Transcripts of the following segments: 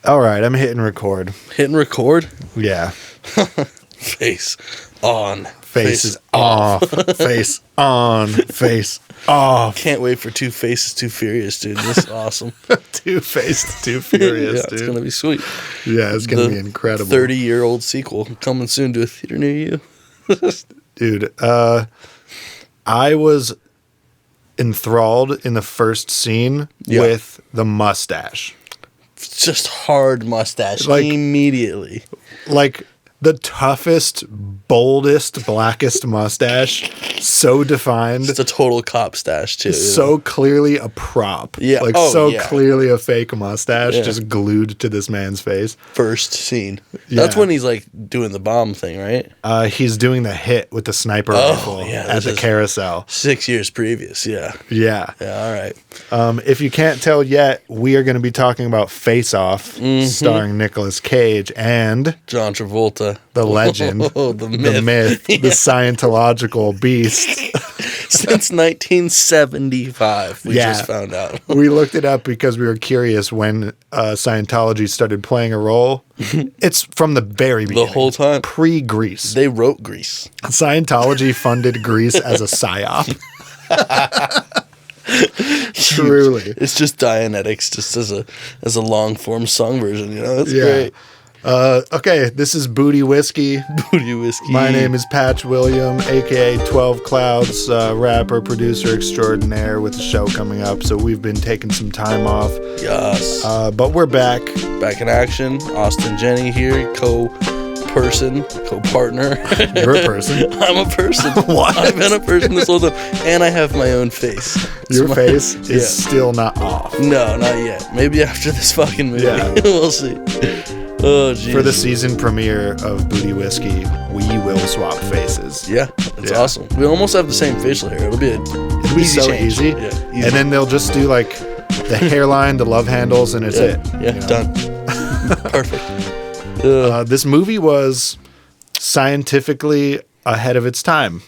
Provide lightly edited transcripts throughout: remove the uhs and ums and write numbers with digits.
All right, I'm hitting record. Hitting record? Yeah. Face on. Face is off. Face on. Face off. Can't wait for Two Faces, Too Furious, dude. This is awesome. Two-Faced, Too Furious, yeah, dude. It's going to be sweet. Yeah, it's going to be incredible. 30-year-old sequel coming soon to a theater near you. Dude, I was enthralled in the first scene with the mustache. Just hard mustache Like- immediately. Like the toughest, boldest, blackest mustache. So defined. It's a total cop stash, too. So clearly a prop. Yeah. Like Oh, so yeah. clearly a fake mustache Yeah. just glued to this man's face. First scene. Yeah. That's when he's like doing the bomb thing, right? He's doing the hit with the sniper rifle yeah, at this the is- carousel. 6 years previous, yeah. Yeah. Yeah, all right. If you can't tell yet, we are going to be talking about Face Off, Mm-hmm. starring Nicolas Cage and John Travolta. the legend, Oh, the the myth. myth, the Scientological beast. Since 1975, we Yeah. just found out. We looked it up because we were curious when Scientology started playing a role. It's from the very beginning. The whole time. Pre-Greece. They wrote Grease. Scientology funded Greece as a psyop. Truly. It's just Dianetics, just as a long form song version, you know? That's Yeah. great. Okay, this is Booty Whiskey. Booty Whiskey. My name is Patch William, aka 12 Clouds, rapper, producer extraordinaire with the show coming up. So we've been taking some time off, Yes. but we're back. Back in action. Austin Jenny here, co-partner. You're a person. I'm a person. What? I've been a person this whole time. And I have my own face. Your It's my- face is Yeah. still not off. No, not yet. Maybe after this fucking movie. Yeah. We'll see. Oh, jeez. For the season premiere of Booty Whiskey, we will swap faces. Yeah, it's Yeah. awesome. We almost have the same facial hair. It'll be a It'll be easy so change. easy. Yeah, easy. And then they'll just do like the hairline, the love handles, and it's it. Yeah, you know? done. Perfect. This movie was scientifically ahead of its time.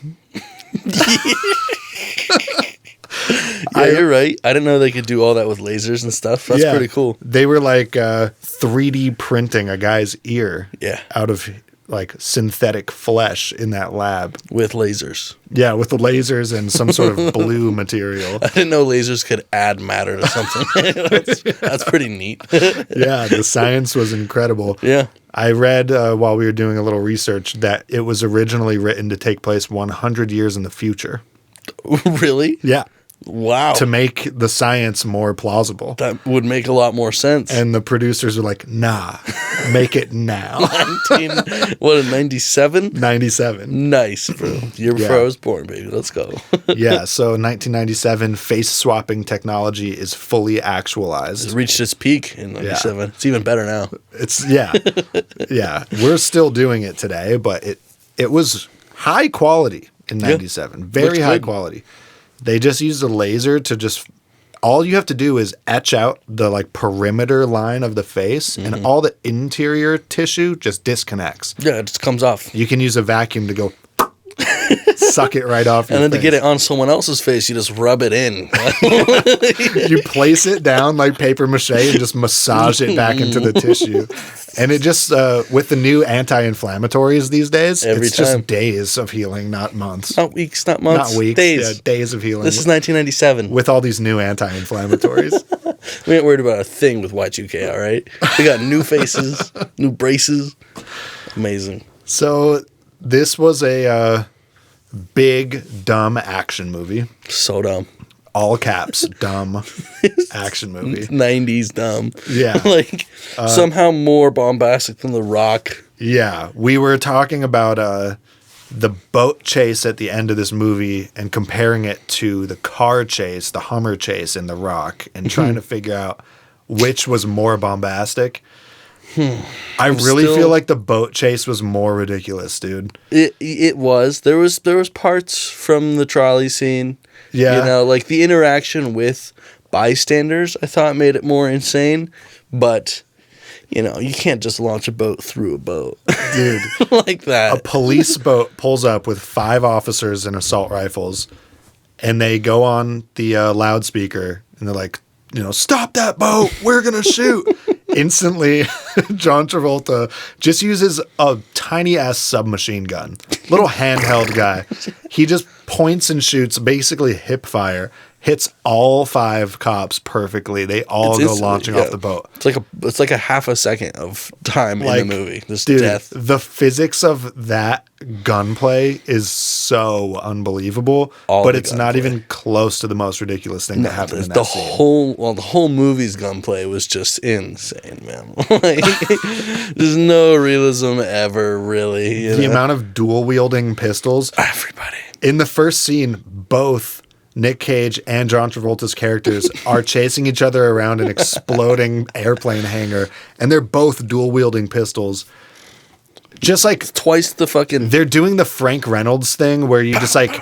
Yeah, you're right. I didn't know they could do all that with lasers and stuff. That's Yeah. pretty cool. They were like 3D printing a guy's ear Yeah, out of like synthetic flesh in that lab. with lasers. Yeah, with the lasers and some sort of blue material. I didn't know lasers could add matter to something. that's pretty neat. Yeah, the science was incredible. Yeah. I read while we were doing a little research that it was originally written to take place 100 years in the future. Really? Yeah, Wow. to make the science more plausible. That would make a lot more sense. And the producers were like, nah, make it now. 97? 97. Nice, bro. Year before Yeah. I was born, baby. Let's go. Yeah, so 1997, face-swapping technology is fully actualized. It reached its peak in 97. It's even better now. It's, yeah. Yeah, we're still doing it today, but it was high quality in 97. Very Looked high good. quality. They just used a laser to just... All you have to do is etch out the like perimeter line of the face, Mm-hmm. and all the interior tissue just disconnects. Yeah, it just comes off. You can use a vacuum to go suck it right off your And then to face. get it on someone else's face, you just rub it in. You place it down like paper mache and just massage it back into the tissue. And it just, with the new anti-inflammatories these days, Every it's time. just days of healing, not months. Not weeks, not months. Not weeks. Days. Yeah, days of healing. This is 1997. with all these new anti-inflammatories. We ain't worried about a thing with Y2K, all right? We got new faces, new braces. Amazing. So this was a big, dumb action movie. So dumb. All caps, dumb action movie. 90s dumb. Yeah. Like, somehow more bombastic than The Rock. Yeah, we were talking about the boat chase at the end of this movie and comparing it to the car chase, the Hummer chase in The Rock, and trying to figure out which was more bombastic. I really feel like the boat chase was more ridiculous, dude. It was. There was parts from the trolley scene. Yeah. You know, like the interaction with bystanders, I thought made it more insane. But, you know, you can't just launch a boat through a boat. Dude, like that. a police boat pulls up with 5 officers and assault rifles, and they go on the loudspeaker, and they're like, you know, stop that boat. We're going to shoot. instantly, John Travolta just uses a tiny ass submachine gun, little handheld guy. He just points and shoots, basically hip fire, hits all 5 cops perfectly. They all go launching off the boat. It's like a half a second of time in the movie. Just dude, death. The physics of that gunplay is so unbelievable, but it's not even close to the most ridiculous thing that happened in that scene. The whole movie's gunplay was just insane, man. Like, there's no realism ever, really. The amount of dual wielding pistols. Everybody. In the first scene, both Nick Cage and John Travolta's characters are chasing each other around an exploding airplane hangar, and they're both dual wielding pistols. Just like twice the fucking. They're doing the Frank Reynolds thing where you just like,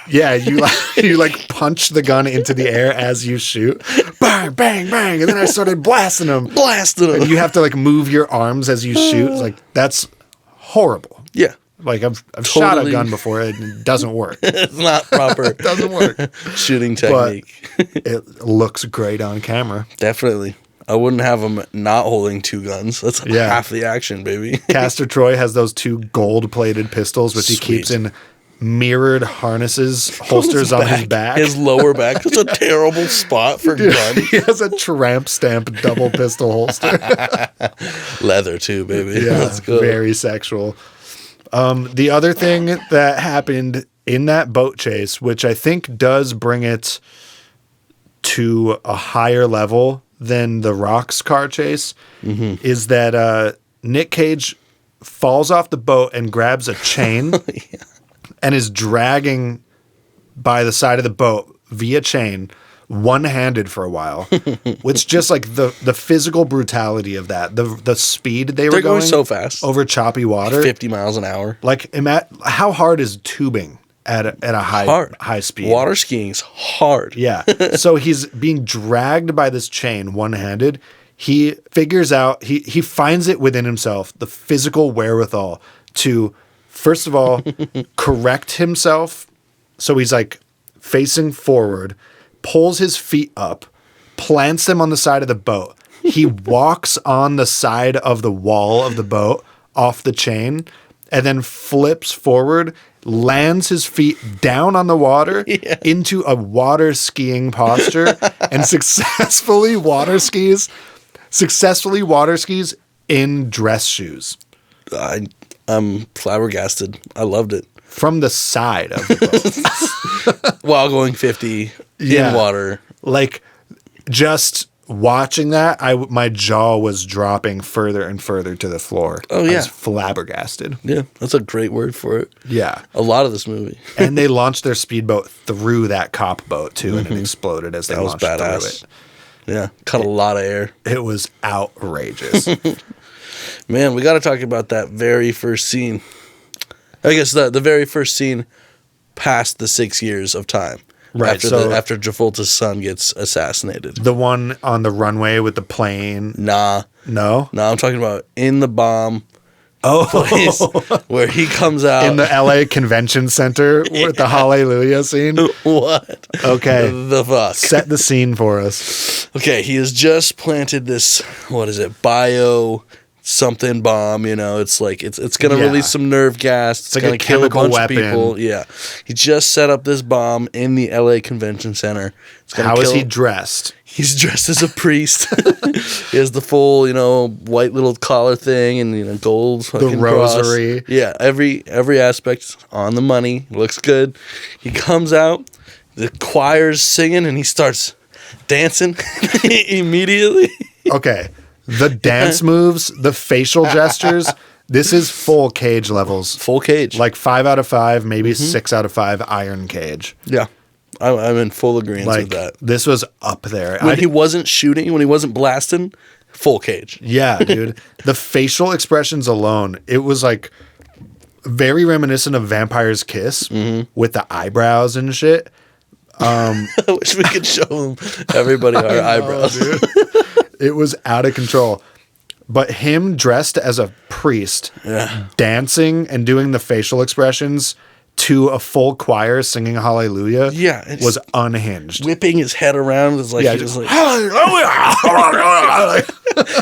yeah, you like punch the gun into the air as you shoot, bang, bang, bang, and then I started blasting them, and you have to like move your arms as you shoot. Like that's horrible. Yeah. Like I've shot a gun before, it doesn't work. It's not proper. It doesn't work. Shooting technique. But it looks great on camera. Definitely. I wouldn't have him not holding 2 guns. That's half the action, baby. Castor Troy has those 2 gold-plated pistols, which he keeps in mirrored harnesses, holsters on his back. His lower back. It's a terrible spot for guns. He has a tramp stamp double pistol holster. Leather, too, baby. Yeah, let's go. Very sexual. The other thing that happened in that boat chase, which I think does bring it to a higher level than the Rock's car chase, is that Nick Cage falls off the boat and grabs a chain and is dragging by the side of the boat via chain, one-handed for a while, which just like the physical brutality of that, the speed they're going so fast over choppy water, 50 miles an hour. Like how hard is tubing at a high speed? Water skiing's hard. Yeah. So he's being dragged by this chain one-handed. He figures out he finds it within himself, the physical wherewithal to first of all correct himself. So he's like facing forward, pulls his feet up, plants them on the side of the boat. He walks on the side of the wall of the boat off the chain and then flips forward, lands his feet down on the water into a water skiing posture and successfully water skis in dress shoes. I'm flabbergasted. I loved it. From the side of the boat. While going 50 in water. Like, just watching that, my jaw was dropping further and further to the floor. Oh, yeah. I was flabbergasted. Yeah, that's a great word for it. Yeah. A lot of this movie. And they launched their speedboat through that cop boat, too, and it exploded as they launched through it. Yeah, cut a lot of air. It was outrageous. Man, we got to talk about that very first scene. I guess the very first scene past the 6 years of time. Right. After Travolta's son gets assassinated. The one on the runway with the plane. Nah. No? No, I'm talking about in the bomb place where he comes out. In the LA Convention Center with the Hallelujah scene? What? Okay. The fuck? Set the scene for us. Okay, he has just planted this, what is it, bio something bomb, it's like it's going to release some nerve gas. It's like going a to kill a bunch weapon. of people. Yeah. He just set up this bomb in the LA Convention Center. How is he dressed? He's dressed as a priest. He has the full, white little collar thing and gold fucking the rosary. Cross. Yeah, every aspect on the money. Looks good. He comes out, the choir's singing and he starts dancing immediately. Okay. The dance moves, the facial gestures, this is full Cage levels. Full Cage. Like 5 out of 5, maybe 6 out of 5 Iron Cage. Yeah. I'm in full agreement with that. This was up there. When he wasn't shooting, when he wasn't blasting, full Cage. Yeah, dude. The facial expressions alone, it was like very reminiscent of Vampire's Kiss with the eyebrows and shit. I wish we could show everybody our eyebrows. It was out of control. But him dressed as a priest, dancing and doing the facial expressions to a full choir singing Hallelujah Yeah, was unhinged. whipping his head around. It's like, Yeah, he was like Hallelujah.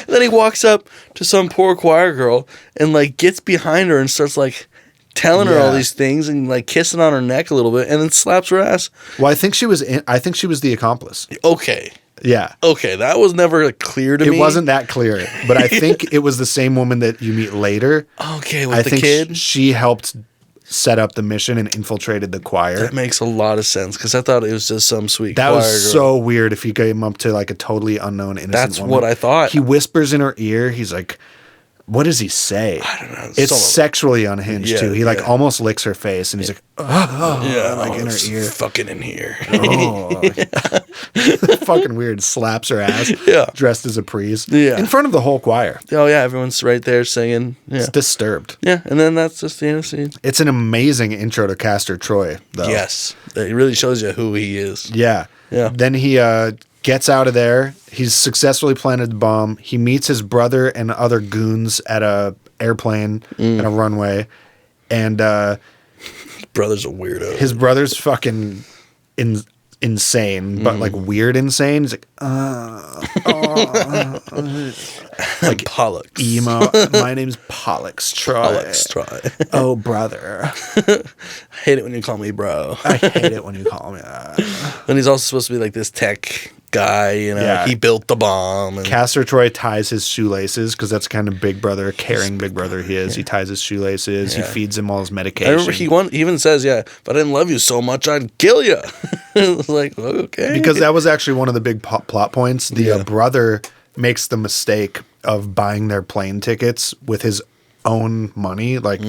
then he walks up to some poor choir girl and like gets behind her and starts like telling her all Yeah. these things and like kissing on her neck a little bit and then slaps her ass. Well, I think she was the accomplice. Okay, Yeah. that was never like, clear to me. It wasn't that clear, but I think it was the same woman that you meet later. Okay, with I the think kid. she helped set up the mission and infiltrated the choir. That makes a lot of sense because I thought it was just some sweet That choir was girl. so weird if he came up to like a totally unknown innocent That's woman. what I thought. He whispers in her ear. He's like, what does he say? I don't know. It's sexually unhinged Yeah, too. He like yeah. almost licks her face and he's like, like in her it's ear. fucking in here. Oh. Fucking weird. Slaps her ass. Yeah. Dressed as a priest. Yeah. In front of the whole choir. Oh yeah, everyone's right there singing. Yeah, It's disturbed. yeah, and then that's just the end of the scene. It's an amazing intro to Castor Troy, though. Yes, it really shows you who he is. Yeah. Yeah. Then he gets out of there. He's successfully planted the bomb. He meets his brother and other goons at a airplane and a runway. And Brother's a weirdo. his brother's fucking insane, but like weird insane. He's like, like Pollux. emo. My name's Pollux Troy. Pollux Troy. Oh, brother. I hate it when you call me bro. I hate it when you call me. And he's also supposed to be like this tech guy, you know. Yeah. He built the bomb. And Castor Troy ties his shoelaces because that's kind of big brother, caring big brother he is. He ties his shoelaces. Yeah. He feeds him all his I medication. remember he even says, "Yeah, if I didn't love you so much, I'd kill you." It was like, okay, Because that was actually one of the big plot points. The Yeah. brother makes the mistake of buying their plane tickets with his own money. Like,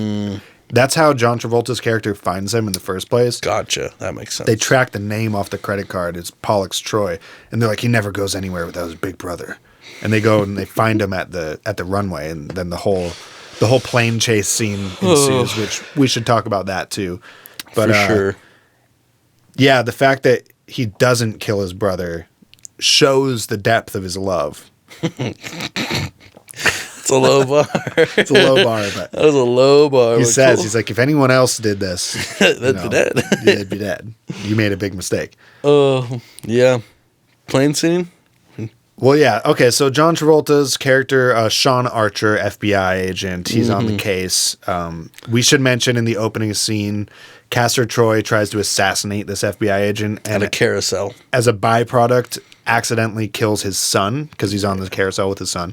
that's how John Travolta's character finds him in the first place. Gotcha. That makes sense. They track the name off the credit card. It's Pollux Troy. And they're like, he never goes anywhere without his big brother. And they go and they find him at the runway. And then the whole plane chase scene ensues, which we should talk about that too. But, For sure. Yeah, the fact that he doesn't kill his brother shows the depth of his love. It's a low bar. It's a low bar, but That was a low bar. he but says, cool. he's like, if anyone else did this, They'd be dead. they'd be dead. You made a big mistake. Oh, yeah. Plane scene? Well, yeah. Okay, so John Travolta's character, Sean Archer, FBI agent, he's on the case. We should mention in the opening scene, Castor Troy tries to assassinate this FBI agent At and a carousel. as a byproduct accidentally kills his son because he's on the carousel with his son.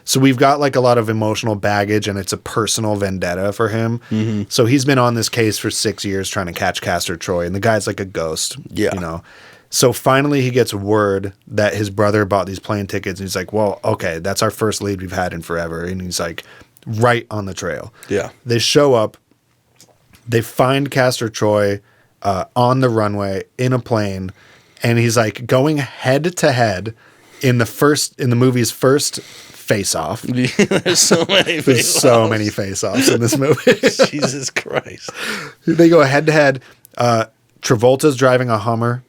So we've got like a lot of emotional baggage and it's a personal vendetta for him. So he's been on this case for 6 years trying to catch Castor Troy and the guy's like a ghost, Yeah. you know. So finally he gets word that his brother bought these plane tickets and he's like, well, okay, that's our first lead we've had in forever. And he's like right on the trail. Yeah. They show up. They find Castor Troy on the runway in a plane, and he's like going head to head in the movie's first face-off. There's so many There's so many face-offs in this movie. Jesus Christ. They go head to head. Travolta's driving a Hummer.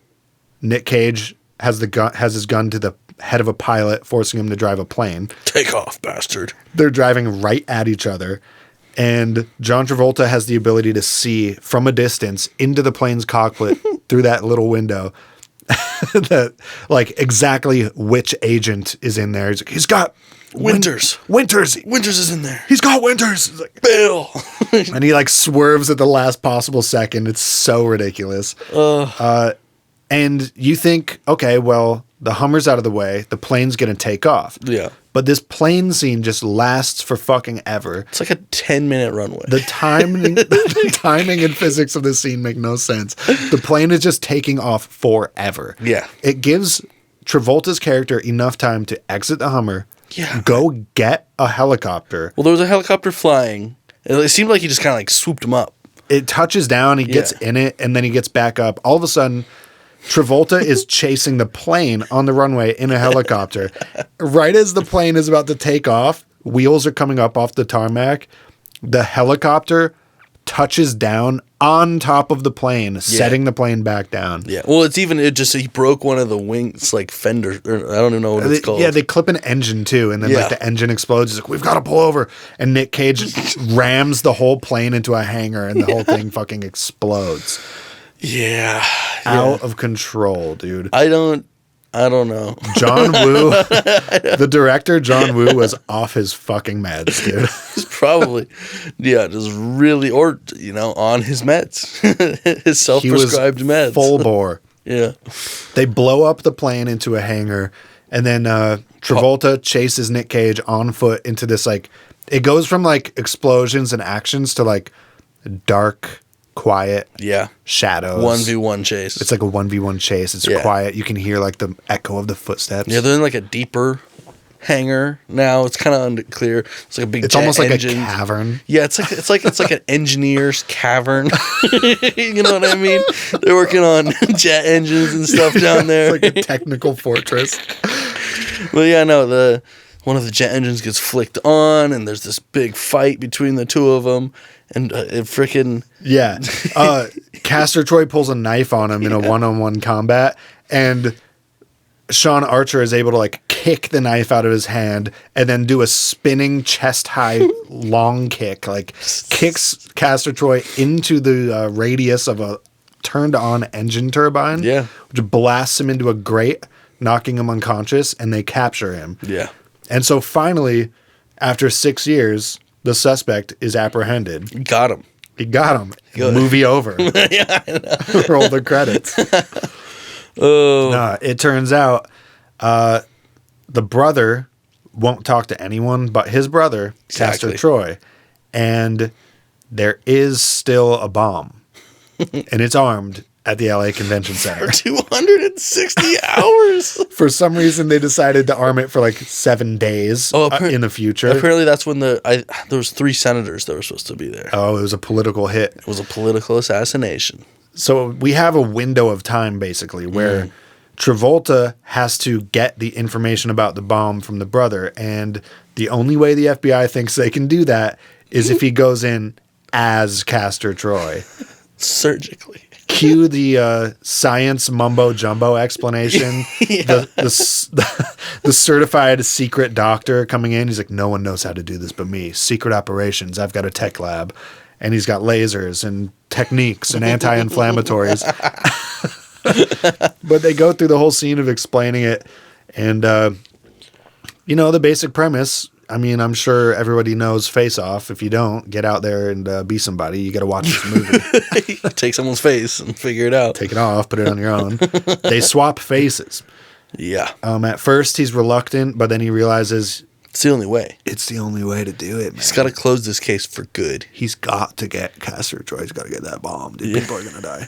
Nick Cage has his gun to the head of a pilot, forcing him to drive a plane. Take off, bastard. They're driving right at each other. And John Travolta has the ability to see from a distance into the plane's cockpit through that little window that like exactly which agent is in there. He's like, he's got Winters. Winters. Winters is in there. He's got Winters. He's like, Bill. and he like swerves at the last possible second. It's so ridiculous. And you think, okay, well, the Hummer's out of the way. The plane's going to take off. Yeah. But this plane scene just lasts for fucking ever. It's like a 10-minute runway. The timing and physics of this scene make no sense. The plane is just taking off forever. Yeah. It gives Travolta's character enough time to exit the Hummer, Yeah. go get a helicopter. Well, there was a helicopter flying. It seemed like he just kind of like swooped him up. It touches down, he gets in it, and then he gets back up. All of a sudden, Travolta is chasing the plane on the runway in a helicopter. Right as the plane is about to take off, wheels are coming up off the tarmac. The helicopter touches down on top of the plane, setting the plane back down. Yeah. Well, he broke one of the wings, like fender, or I don't even know what it's called. Yeah, they clip an engine too, and then like the engine explodes. He's like, we've got to pull over. And Nick Cage rams the whole plane into a hangar, and the whole thing fucking explodes. Yeah. Out of control, dude. I don't know. John Woo, the director, John Woo, was off his fucking meds, dude. He's probably, just really, or, on his meds. His self-prescribed meds. Full bore. Yeah. They blow up the plane into a hangar, and then Travolta chases Nick Cage on foot into this, like, it goes from, like, explosions and actions to, like, dark, quiet shadows. 1v1 chase. It's like a 1v1 chase. It's quiet. You can hear like the echo of the footsteps. Yeah, they're in like a deeper hangar now. It's kind of unclear. It's like a big. It's jet almost like engine. a cavern. Yeah, it's like an engineer's cavern. You know what I mean? They're working on jet engines and stuff down there. It's like a technical fortress. Well, yeah, no, one of the jet engines gets flicked on, and there's this big fight between the two of them. And it freaking... Yeah. Castor Troy pulls a knife on him in a one-on-one combat, and Sean Archer is able to, like, kick the knife out of his hand and then do a spinning chest-high long kick. Like, kicks Castor Troy into the radius of a turned-on engine turbine. Yeah. Which blasts him into a grate, knocking him unconscious, and they capture him. Yeah. And so finally, after 6 years... the suspect is apprehended. He got him. Movie over. Yeah, I know. Roll the credits. It turns out the brother won't talk to anyone but his brother, Castor Troy. And there is still a bomb. And it's armed at the LA Convention Center. For 260 hours. For some reason, they decided to arm it for like 7 days in the future. Apparently, that's when there was 3 senators that were supposed to be there. Oh, it was a political hit. It was a political assassination. So we have a window of time, basically, where Travolta has to get the information about the bomb from the brother. And the only way the FBI thinks they can do that is if he goes in as Castor Troy. Surgically. Cue the science mumbo jumbo explanation. The certified secret doctor coming in. He's like, no one knows how to do this but me. Secret operations. I've got a tech lab. And he's got lasers and techniques and anti-inflammatories. But they go through the whole scene of explaining it. And, the basic premise... I mean, I'm sure everybody knows Face Off. If you don't, get out there and be somebody. You got to watch this movie. Take someone's face and figure it out. Take it off, put it on your own. They swap faces. Yeah. At first, he's reluctant, but then he realizes... it's the only way. It's the only way to do it, man. He's got to close this case for good. He's got to get Castor Troy. He's got to get that bomb. Dude, people are going to die.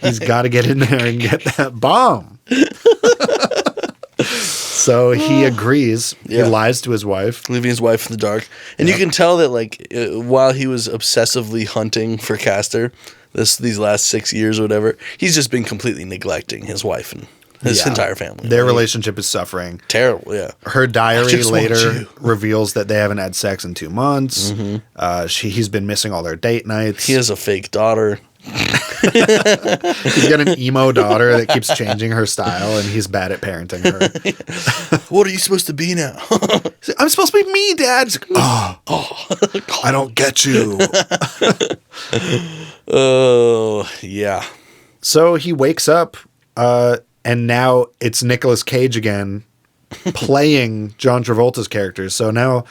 He's got to get in there and get that bomb. So he agrees. Yeah. He lies to his wife. Leaving his wife in the dark. And you can tell that, like, while he was obsessively hunting for Castor these last 6 years or whatever, he's just been completely neglecting his wife and his entire family. Their relationship is suffering. Terrible, yeah. Her diary later reveals that they haven't had sex in 2 months. Mm-hmm. He's been missing all their date nights. He has a fake daughter. He's got an emo daughter that keeps changing her style, and he's bad at parenting her. What are you supposed to be now? I'm supposed to be me, Dad. Like, I don't get you. Oh, yeah. So he wakes up, and now it's Nicolas Cage again playing John Travolta's characters. So now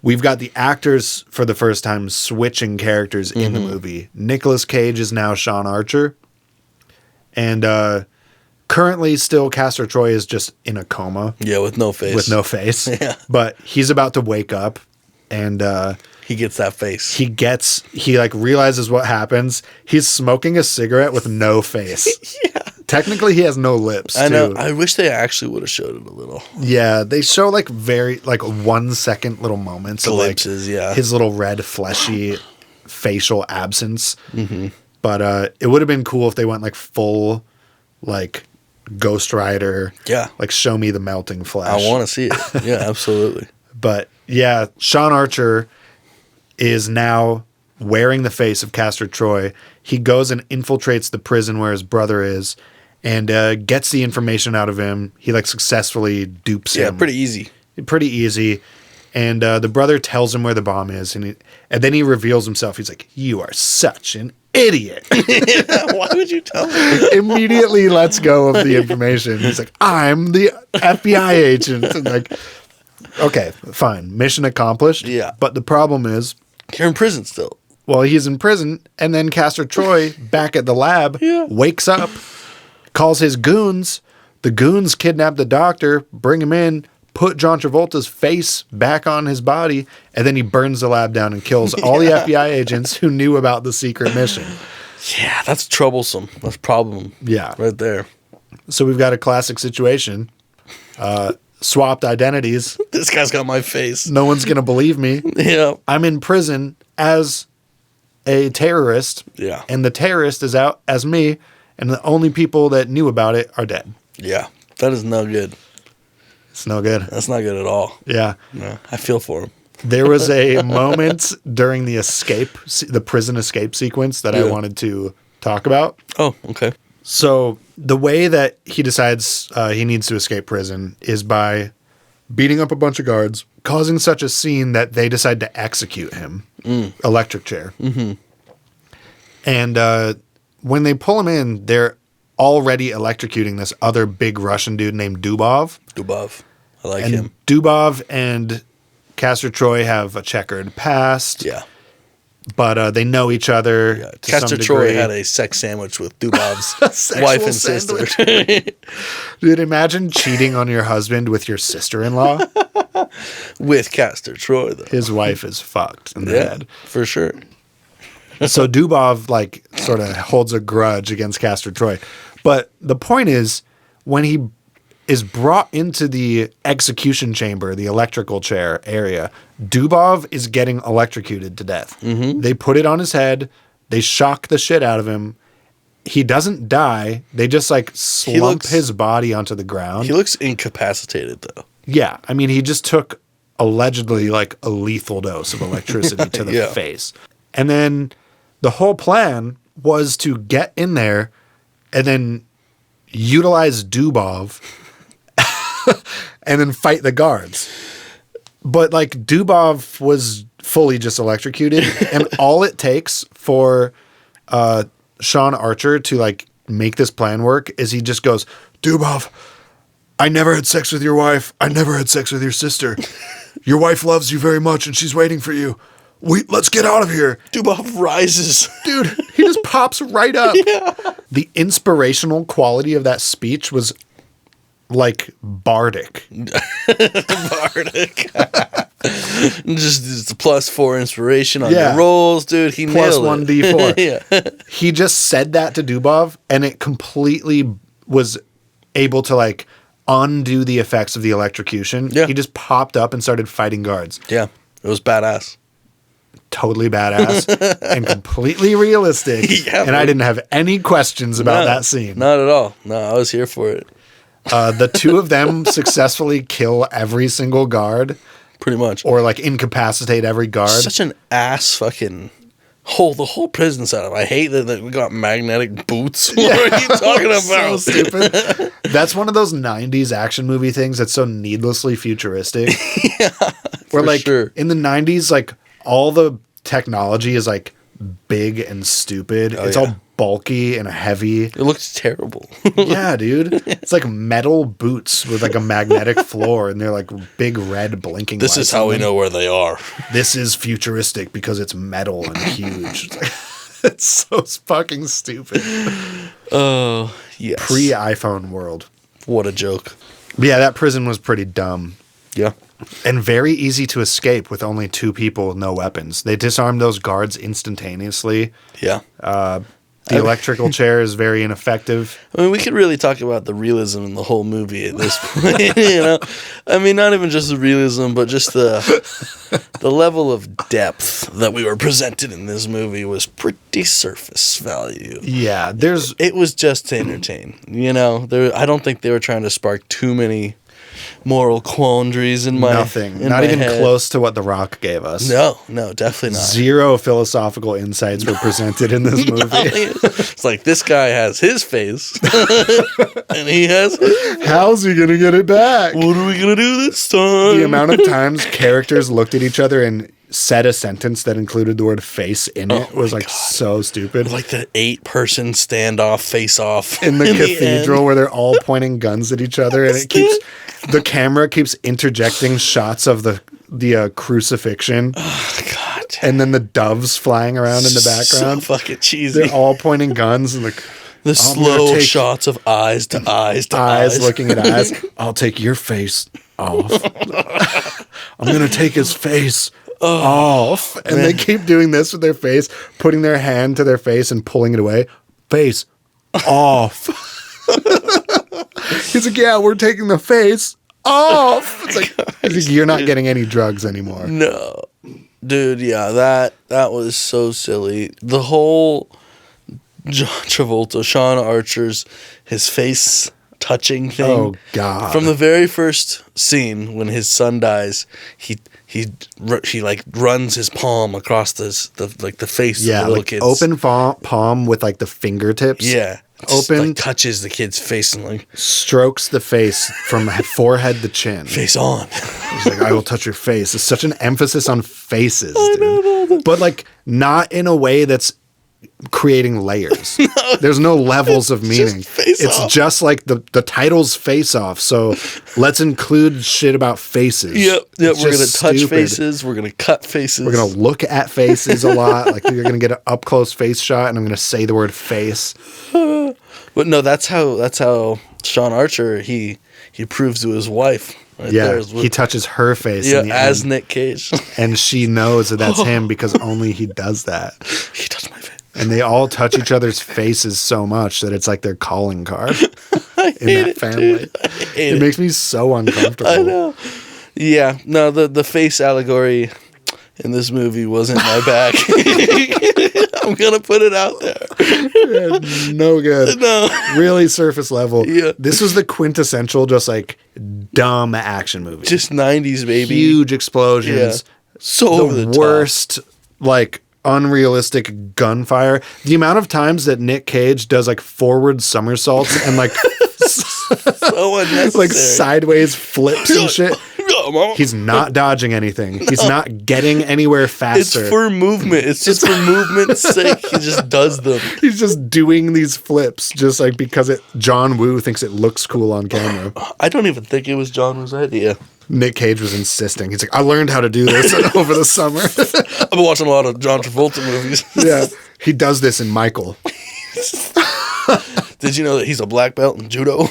we've got the actors for the first time switching characters in the movie. Nicolas Cage is now Sean Archer. And currently still Castor Troy is just in a coma. Yeah, with no face. Yeah. But he's about to wake up, and he gets that face. He like realizes what happens. He's smoking a cigarette with no face. Yeah. Technically, he has no lips. I know. I wish they actually would have showed it a little. Yeah, they show like 1 second little moments glimpses. Of like his little red fleshy facial absence. Mm-hmm. But it would have been cool if they went like full like Ghost Rider. Yeah, like show me the melting flesh. I want to see it. Yeah, absolutely. But yeah, Sean Archer is now wearing the face of Castor Troy. He goes and infiltrates the prison where his brother is and gets the information out of him. He like successfully dupes him. Yeah, pretty easy. Pretty easy. And the brother tells him where the bomb is. And then he reveals himself. He's like, "You are such an idiot." Why would you tell me? Immediately lets go of the information. He's like, "I'm the FBI agent." And like, okay, fine. Mission accomplished. Yeah. But the problem is, You're in prison still. well, he's in prison, and then Castor Troy, back at the lab, wakes up, calls his goons. The goons kidnap the doctor, bring him in, put John Travolta's face back on his body, and then he burns the lab down and kills all the FBI agents who knew about the secret mission. Yeah, that's troublesome. That's a problem. Yeah. Right there. So we've got a classic situation. Swapped identities. This guy's got my face. No one's going to believe me. Yeah. I'm in prison as a terrorist. Yeah. And the terrorist is out as me, and the only people that knew about it are dead. Yeah. That is no good. It's no good. That's not good at all. Yeah. No, I feel for him. There was a moment during the prison escape sequence that I wanted to talk about. Oh, okay. So the way that he decides he needs to escape prison is by beating up a bunch of guards, causing such a scene that they decide to execute him. Electric chair. Mm-hmm. And when they pull him in, they're already electrocuting this other big Russian dude named Dubov. Dubov. I like And him. Dubov and Castor Troy have a checkered past. Yeah. But they know each other. Yeah. To some Castor degree. Troy had a sex sandwich with Dubov's wife and sister. Dude, imagine cheating on your husband with your sister-in-law. With Castor Troy, though. His wife is fucked in the head. For sure. So Dubov like sort of holds a grudge against Castor Troy. But the point is, when he is brought into the execution chamber, the electrical chair area, Dubov is getting electrocuted to death. Mm-hmm. They put it on his head. They shock the shit out of him. He doesn't die. They just like slump his body onto the ground. He looks incapacitated, though. Yeah. I mean, he just took allegedly like a lethal dose of electricity to the face. And then the whole plan was to get in there and then utilize Dubov and then fight the guards. But like Dubov was fully just electrocuted, and all it takes for Sean Archer to like make this plan work is he just goes, "Dubov, I never had sex with your wife. I never had sex with your sister. Your wife loves you very much and she's waiting for you. Let's get out of here." Dubov rises. Dude, he just pops right up. Yeah. The inspirational quality of that speech was like bardic. Bardic. just a +4 inspiration on your rolls, dude. He Plus nailed 1d4. Yeah. He just said that to Dubov, and it completely was able to like undo the effects of the electrocution. Yeah. He just popped up and started fighting guards. Yeah. It was badass. Totally badass and completely realistic. Yeah, and I didn't have any questions about that scene. Not at all. No, I was here for it. The two of them successfully kill every single guard. Pretty much. Or like incapacitate every guard. Such an ass fucking the whole prison setup. I hate that we got magnetic boots. What are you talking about? So stupid. That's one of those 90s action movie things that's so needlessly futuristic. Yeah. Where like sure. in the 90s, like all the technology is like big and stupid. It's all bulky and heavy. It looks terrible. Yeah, dude. It's like metal boots with like a magnetic floor, and they're like big red blinking This lights is how on we them. know where they are. This is futuristic because it's metal and huge. It's so fucking stupid. Oh, yes. Pre-iPhone world. What a joke. But yeah, that prison was pretty dumb. Yeah. And very easy to escape with only two people with no weapons. They disarmed those guards instantaneously. Yeah. The electrical chair is very ineffective. I mean, we could really talk about the realism in the whole movie at this point, you know? I mean, not even just the realism, but just the level of depth that we were presented in this movie was pretty surface value. Yeah, It was just to entertain, you know? I don't think they were trying to spark too many moral quandaries in my Nothing. in Not my even head. close to what The Rock gave us. No, definitely not. Zero philosophical insights were presented in this movie. It's like this guy has his face, and he has. How's he gonna get it back? What are we gonna do this time? The amount of times characters looked at each other and said a sentence that included the word face in it was like so stupid. Like the 8-person standoff face off In the cathedral where they're all pointing guns at each other, and the camera keeps interjecting shots of the crucifixion. Oh God! And then the doves flying around in the background. So fucking cheesy. They're all pointing guns and the slow shots of eyes to eyes to eyes. Looking at eyes. I'll take your face off. I'm gonna take his face off. And they keep doing this with their face, putting their hand to their face and pulling it away. Face off. He's like, yeah, we're taking the face off. It's like, you're not getting any drugs anymore. No. Dude, yeah, that was so silly. The whole John Travolta, Sean Archer's, his face touching thing. Oh, God. From the very first scene when his son dies, he like runs his palm across the face of the little like kids. open palm with like the fingertips. Yeah. Open. Like, touches the kid's face and like strokes the face from forehead to chin. Face on. He's like, I will touch your face. It's such an emphasis on faces, dude. But like not in a way that's creating layers. There's no levels of meaning. It's just like the title's Face Off. So let's include shit about faces. Yep. We're gonna touch stupid. faces. We're gonna cut faces. We're gonna look at faces a lot. Like you're gonna get an up close face shot, and I'm gonna say the word face. But no, that's how Sean Archer he proves to his wife. Right Yeah, he touches her face. Yeah, in the as end, Nick Cage, and she knows that that's him because only he does that. He touched my face. And they all touch each other's faces so much that it's like their calling card in that family. It makes me so uncomfortable. I know. Yeah, no, the face allegory in this movie wasn't my bag. I'm gonna put it out there. Yeah, no good. No. Really surface level. Yeah. This was the quintessential, just like dumb action movie. Just 90s, baby. Huge explosions. Yeah. So over the top. Worst, like unrealistic gunfire. The amount of times that Nick Cage does like forward somersaults and like So unnecessary. like sideways flips and shit. He's not dodging anything. He's not getting anywhere faster. It's for movement. It's just for movement's sake. He just does them. He's just doing these flips just like because John Woo thinks it looks cool on camera. I don't even think it was John Woo's idea. Nick Cage was insisting. He's like, I learned how to do this over the summer. I've been watching a lot of John Travolta movies. Yeah. He does this in Michael. Did you know that he's a black belt in judo?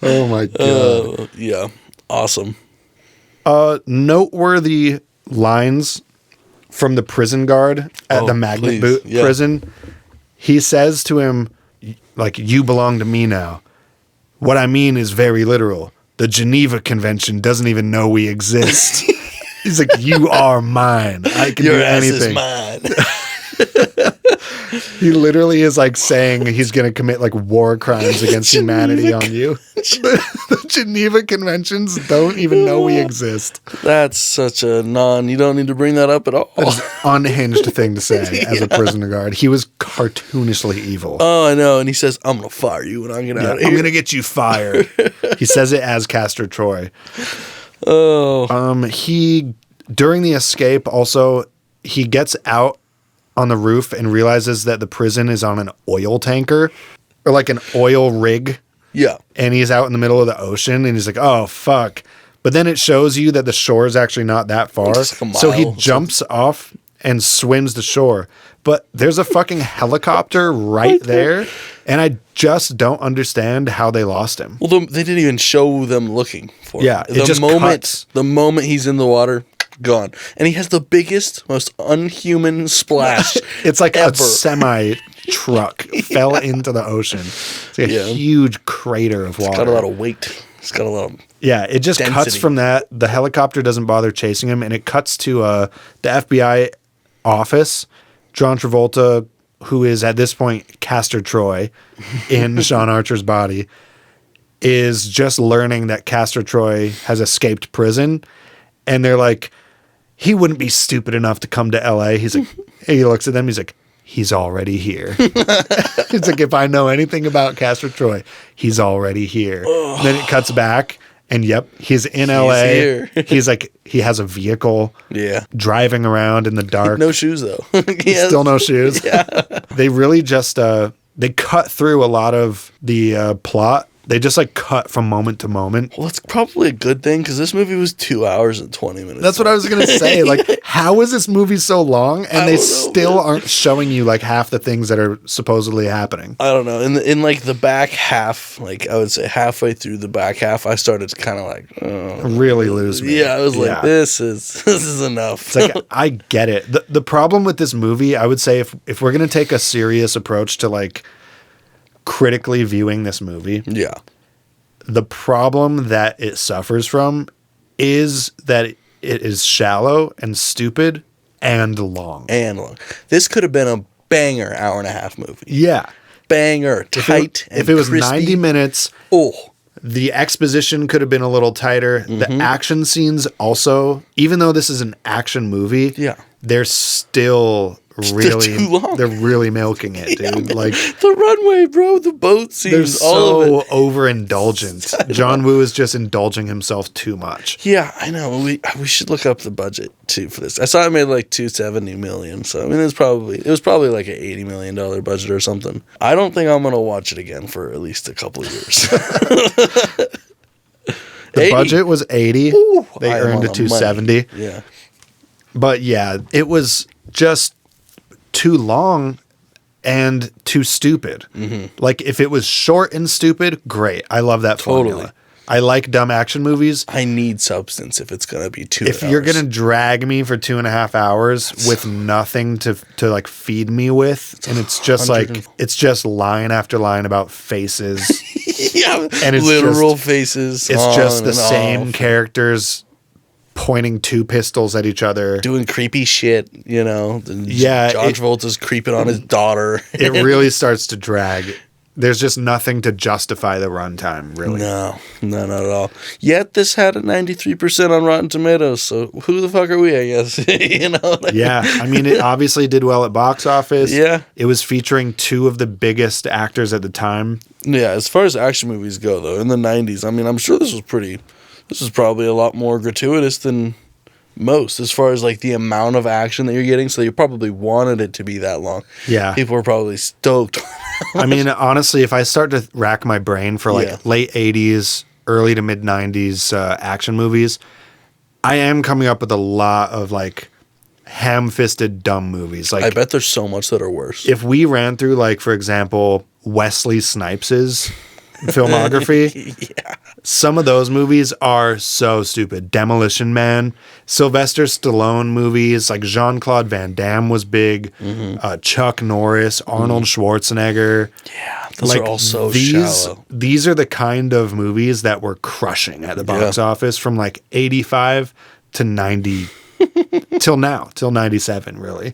Oh my God. Yeah. Awesome. Noteworthy lines from the prison guard at the Magnet Boot prison. He says to him, like, you belong to me now. What I mean is very literal. The Geneva Convention doesn't even know we exist. He's like, you are mine. I can Your do ass anything. is mine. He literally is like saying he's going to commit like war crimes against humanity on you. The Geneva Conventions don't even know we exist. That's such a you don't need to bring that up at all. That's an unhinged thing to say as a prisoner guard. He was cartoonishly evil. Oh, I know. And he says, I'm going to fire you when I get out of here. I'm going to get you fired. He says it as Castor Troy. Oh. He, during the escape also, he gets out on the roof and realizes that the prison is on an oil tanker or like an oil rig. Yeah. And he's out in the middle of the ocean and he's like, oh, fuck. But then it shows you that the shore is actually not that far. Just like a So he mile. jumps off and swims to shore. But there's a fucking helicopter right there. And I just don't understand how they lost him. Well, they didn't even show them looking for him. Yeah, it just cuts. The moment he's in the water, gone. And he has the biggest, most unhuman splash. It's like ever. a semi truck fell into the ocean. It's like a huge crater of water. It's got a lot of weight. It's got a lot of it just density. cuts from that. The helicopter doesn't bother chasing him, and it cuts to the FBI office. John Travolta, who is at this point Castor Troy in Sean Archer's body, is just learning that Castor Troy has escaped prison. And they're like, he wouldn't be stupid enough to come to LA. He's like, he looks at them. He's like, he's already here. He's like, if I know anything about Castor Troy, he's already here. Then it cuts back. And yep, he's in LA. Here. He's like, he has a vehicle. Yeah. Driving around in the dark. No shoes, though. Still no shoes. Yeah. They really just, they cut through a lot of the plot. They just like cut from moment to moment. Well, it's probably a good thing because this movie was 2 hours and 20 minutes. That's what I was going to say. Like, how is this movie so long and they still aren't showing you like half the things that are supposedly happening? I don't know. In like the back half, like I would say halfway through the back half, I started to kind of like really lose me. Yeah, I was like, this is enough. It's like, I get it. The problem with this movie, I would say, if we're going to take a serious approach to like critically viewing this movie, yeah, the problem that it suffers from is that it is shallow and stupid and long. This could have been a banger hour and a half movie. Yeah. Banger, tight, if it was crispy. 90 minutes, the exposition could have been a little tighter. Mm-hmm. The action scenes also, even though this is an action movie, they're still really too long. They're really milking it, dude. Like the runway, bro, the boat scenes, all of it. Overindulgent. John Woo is just indulging himself too much. Yeah, I know. We should look up the budget too for this. I saw it made like $270 million. So I mean, it was probably like an $80 million budget or something. I don't think I'm gonna watch it again for at least a couple of years. The budget was 80. Ooh, they earned a 270. Yeah. But yeah, it was just too long and too stupid. Mm-hmm. Like if it was short and stupid, great. I love that formula. I like dumb action movies. I need substance if it's gonna be 2 hours. If you're gonna drag me for 2.5 hours with nothing to like feed me with, and it's just like it's just line after line about faces. Yeah, and it's literal faces. It's just the same characters pointing two pistols at each other, doing creepy shit, you know. Yeah, John Travolta's creeping on his daughter. It really starts to drag. There's just nothing to justify the runtime, really. No, not at all. Yet this had a 93% on Rotten Tomatoes, so who the fuck are we, I guess? You know? Yeah, I mean, it obviously did well at box office. Yeah. It was featuring two of the biggest actors at the time. Yeah, as far as action movies go, though, in the 90s, I mean, I'm sure this is probably a lot more gratuitous than most as far as like the amount of action that you're getting. So you probably wanted it to be that long. Yeah. People were probably stoked. I mean, honestly, if I start to rack my brain for like late 80s, early to mid 90s action movies, I am coming up with a lot of like ham-fisted dumb movies. Like, I bet there's so much that are worse. If we ran through like, for example, Wesley Snipes' filmography, some of those movies are so stupid. Demolition Man, Sylvester Stallone movies, like Jean-Claude Van Damme was big, Chuck Norris, Arnold Schwarzenegger. Yeah, those are all so shallow. These are the kind of movies that were crushing at the box office from like 85 to 90 till 97, really.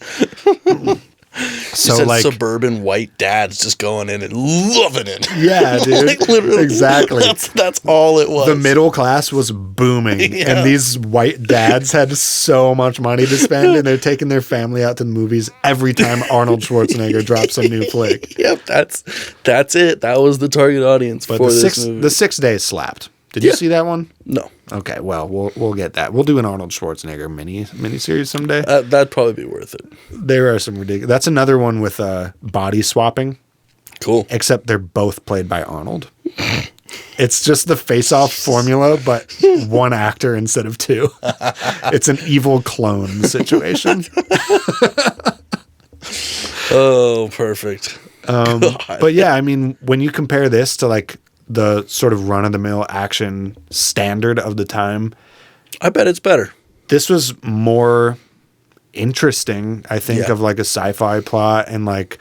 So like suburban white dads just going in and loving it. Yeah, dude. Like literally, exactly. That's all it was. The middle class was booming, and these white dads had so much money to spend, and they're taking their family out to the movies every time Arnold Schwarzenegger drops a new flick. Yep, that's it. That was the target audience for this movie. The 6 Days slapped. Did you see that one? No. Okay, well, we'll get that. We'll do an Arnold Schwarzenegger miniseries someday. That'd probably be worth it. There are some ridiculous. That's another one with body swapping. Cool. Except they're both played by Arnold. It's just the face-off formula, but one actor instead of two. It's an evil clone situation. Oh, perfect. But yeah, I mean, when you compare this to like the sort of run-of-the-mill action standard of the time, I bet it's better. This was more interesting, I think, of like a sci-fi plot and like...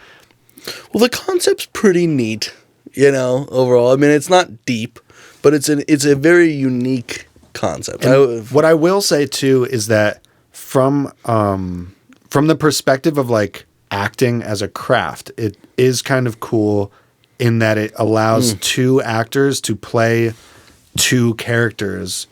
Well, the concept's pretty neat, you know, overall. I mean, it's not deep, but it's a very unique concept. What I will say, too, is that from the perspective of like acting as a craft, it is kind of cool in that it allows two actors to play two characters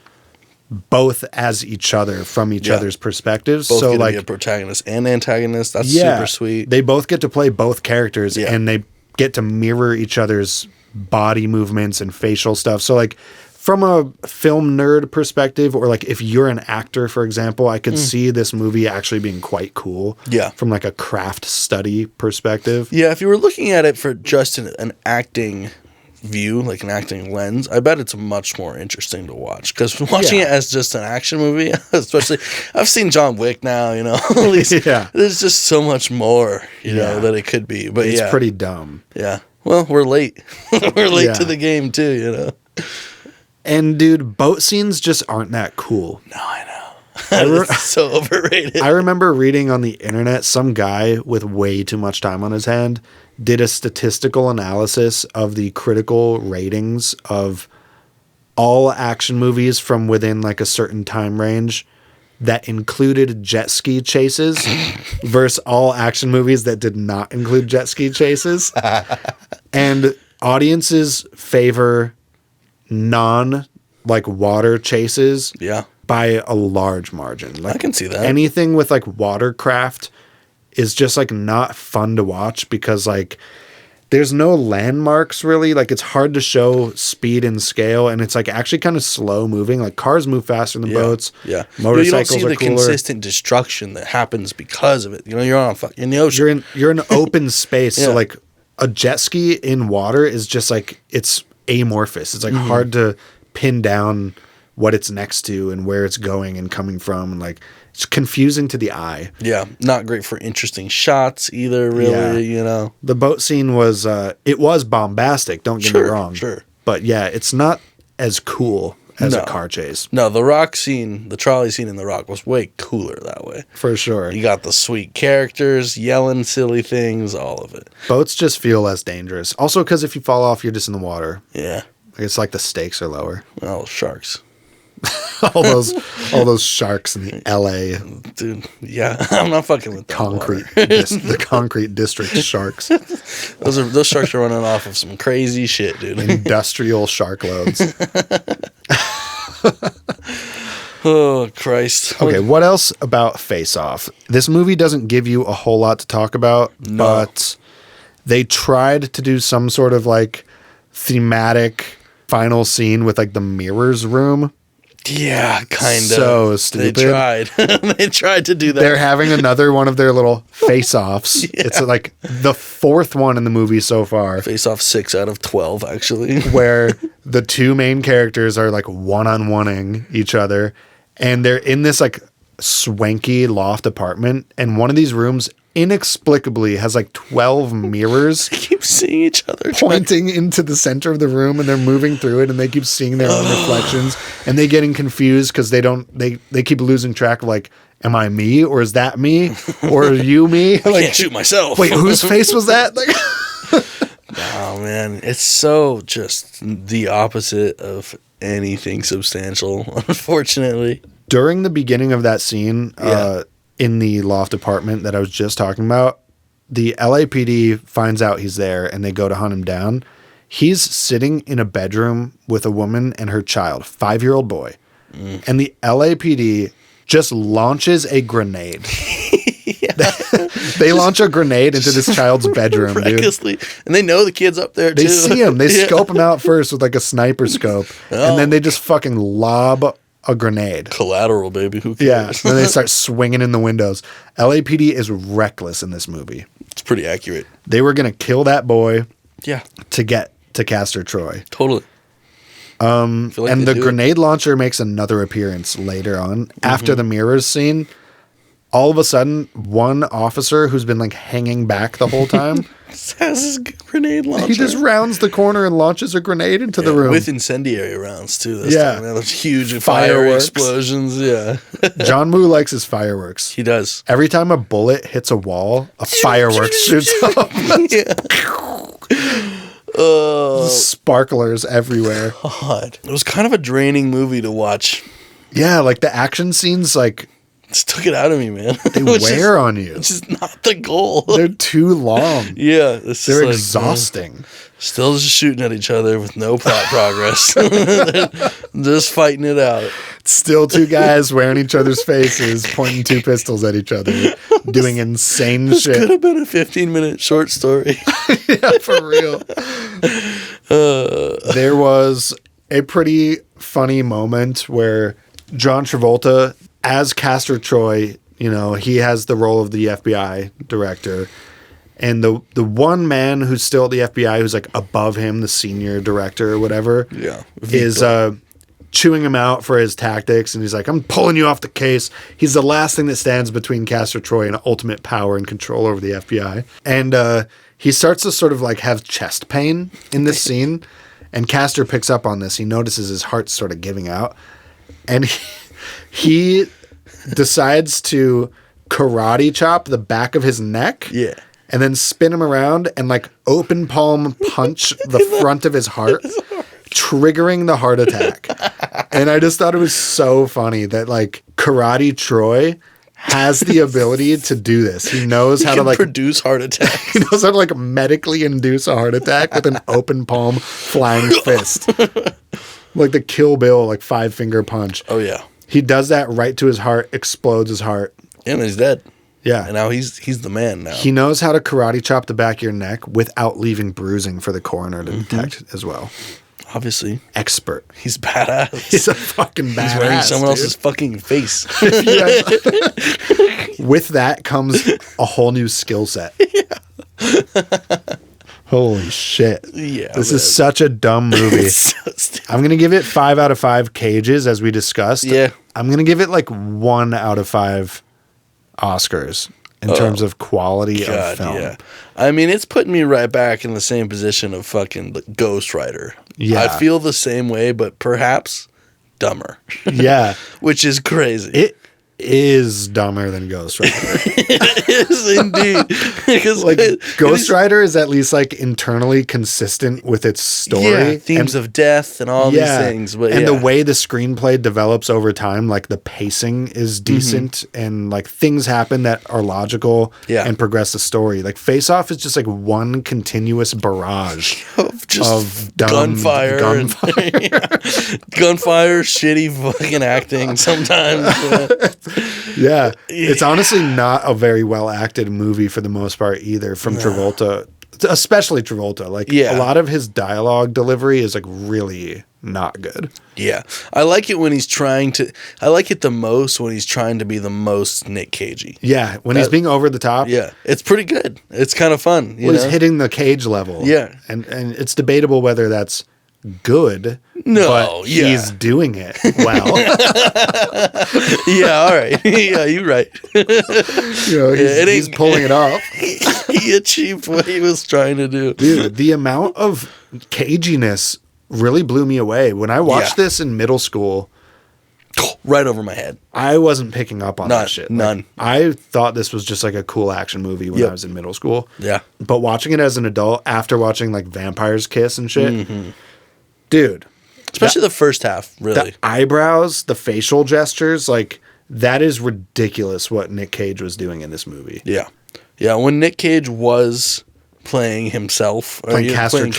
both as each other from each other's perspectives. Both so get like to be a protagonist and antagonist. That's super sweet. They both get to play both characters and they get to mirror each other's body movements and facial stuff. So like from a film nerd perspective, or like if you're an actor, for example, I could see this movie actually being quite cool. Yeah. From like a craft study perspective. Yeah, if you were looking at it for just an acting view, like an acting lens, I bet it's much more interesting to watch. Because watching it as just an action movie, especially, I've seen John Wick now, you know, at least there's just so much more, you know, that it could be. But it's pretty dumb. Yeah. Well, we're late. We're late to the game too, you know. And dude, boat scenes just aren't that cool. No, I know. It's so overrated. I remember reading on the internet, some guy with way too much time on his hand did a statistical analysis of the critical ratings of all action movies from within like a certain time range that included jet ski chases versus all action movies that did not include jet ski chases. And audiences favor like water chases by a large margin. Like I can see that. Anything with like watercraft is just like not fun to watch because like there's no landmarks really. Like it's hard to show speed and scale, and it's like actually kind of slow moving. Like cars move faster than boats. Yeah, motorcycles you don't see are the cooler. consistent destruction that happens because of it. You know, you're in the ocean. You're in open space. So like a jet ski in water is just like it's amorphous. It's like hard to pin down what it's next to and where it's going and coming from, and like it's confusing to the eye. Yeah, not great for interesting shots either, really, you know. The boat scene was it was bombastic, don't get me wrong. Sure. But yeah, it's not as cool as a car chase. No, the rock scene, the trolley scene in The Rock was way cooler that way. For sure. You got the sweet characters, yelling silly things, all of it. Boats just feel less dangerous. Also because if you fall off, you're just in the water. Yeah. It's like the stakes are lower. Well, sharks. all those sharks in the LA. Dude, yeah, I'm not fucking with that the concrete district sharks. Those sharks are running off of some crazy shit, dude. Industrial shark loads. Oh, Christ. Okay, what else about Face Off? This movie doesn't give you a whole lot to talk about, but they tried to do some sort of like thematic final scene with like the mirrors room. Yeah, kind of. So stupid. They tried. They tried to do that. They're having another one of their little face-offs. It's like the fourth one in the movie so far. Face Off 6 out of 12, actually. Where the two main characters are like one-on-oneing each other. And they're in this like swanky loft apartment. And one of these rooms inexplicably has like 12 mirrors. They keep seeing each other pointing into the center of the room, and they're moving through it, and they keep seeing their own reflections, and they getting confused because they keep losing track of like, am I me, or is that me, or are you me? I like, can't shoot myself. Wait, whose face was that? Like, oh man, it's so just the opposite of anything substantial, unfortunately. During the beginning of that scene, in the loft apartment that I was just talking about, the LAPD finds out he's there and they go to hunt him down. He's sitting in a bedroom with a woman and her child, 5-year-old boy. And the LAPD just launches a grenade. They launch a grenade into this child's bedroom, dude. And they know the kid's up there, too. They see him. They scope him out first with like a sniper scope. And then they just fucking lob a grenade. Collateral, baby. Who cares? Yeah. Then they start swinging in the windows. LAPD is reckless in this movie. It's pretty accurate. They were going to kill that boy. Yeah. To get to Castor Troy. Totally. And the grenade launcher makes another appearance later on. After the mirrors scene, all of a sudden, one officer who's been like hanging back the whole time has his grenade launcher. He just rounds the corner and launches a grenade into the room. With incendiary rounds, too. Those huge fireworks. Explosions, John Woo likes his fireworks. He does. Every time a bullet hits a wall, a firework shoots up. Sparklers everywhere. God. It was kind of a draining movie to watch. Yeah, like the action scenes, like Just took it out of me, man. They wear on you. Which is not the goal. They're too long. Yeah. They're exhausting. Still just shooting at each other with no plot progress. Just fighting it out. Still two guys wearing each other's faces, pointing two pistols at each other, doing insane shit. Could have been a 15-minute short story. Yeah, for real. There was a pretty funny moment where John Travolta, as Castor Troy, you know, he has the role of the FBI director. And the one man who's still at the FBI, who's like above him, the senior director or whatever, is chewing him out for his tactics. And he's like, I'm pulling you off the case. He's the last thing that stands between Castor Troy and ultimate power and control over the FBI. And he starts to sort of like have chest pain in this scene. And Castor picks up on this. He notices his heart's sort of giving out. And he decides to karate chop the back of his neck. Yeah. And then spin him around and like open palm punch the front of his heart, triggering the heart attack. And I just thought it was so funny that like Karate Troy has the ability to do this. He knows how to like produce heart attacks. He knows how to like medically induce a heart attack with an open palm flying fist. Like the Kill Bill, like 5-finger punch. Oh yeah. He does that right to his heart, explodes his heart. And he's dead. Yeah. And now he's the man now. He knows how to karate chop the back of your neck without leaving bruising for the coroner to detect as well. Obviously. Expert. He's badass. He's a fucking badass. He's wearing someone else's fucking face. With that comes a whole new skill set. Yeah. Holy shit. Yeah. This is such a dumb movie. I'm going to give it 5 out of 5 cages, as we discussed. Yeah. I'm going to give it like 1 out of 5 Oscars in terms of quality of film. Yeah. I mean, it's putting me right back in the same position of fucking Ghost Rider. Yeah. I feel the same way, but perhaps dumber. Yeah. Which is crazy. It is dumber than Ghost Rider. It is indeed. Because like Ghost Rider is at least like internally consistent with its story. Yeah, themes of death and all these things. But and the way the screenplay develops over time, like the pacing is decent and like things happen that are logical and progress the story. Like Face Off is just like one continuous barrage of dumb gunfire, gunfire, shitty fucking acting sometimes. Yeah. It's honestly not a very well acted movie for the most part either from Travolta, especially Travolta. Like a lot of his dialogue delivery is like really not good. Yeah. I like it when he's trying to, I like it the most when he's trying to be the most Nick Cagey. Yeah. When he's being over the top. Yeah. It's pretty good. It's kind of fun. He's hitting the Cage level. Yeah. And it's debatable whether that's good. No, but he's doing it well. Yeah, all right. Yeah, you're right. You know, he's pulling it off. He achieved what he was trying to do. Dude, the amount of caginess really blew me away. When I watched this in middle school, right over my head. I wasn't picking up on that shit. None. I thought this was just like a cool action movie when I was in middle school. Yeah. But watching it as an adult, after watching like Vampires Kiss and shit, dude. Especially the first half, really. The eyebrows, the facial gestures, like that is ridiculous what Nick Cage was doing in this movie. Yeah. Yeah, when Nick Cage was playing himself, playing Castor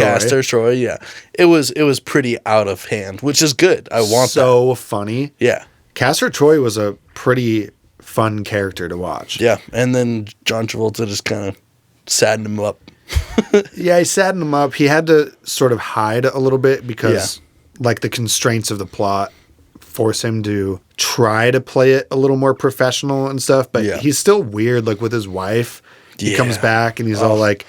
Troy, it was pretty out of hand, which is good. I want so funny. Yeah. Castor Troy was a pretty fun character to watch. Yeah, and then John Travolta just kind of saddened him up. Yeah, he saddened him up. He had to sort of hide a little bit because like the constraints of the plot force him to try to play it a little more professional and stuff, but he's still weird like with his wife. He comes back and he's all like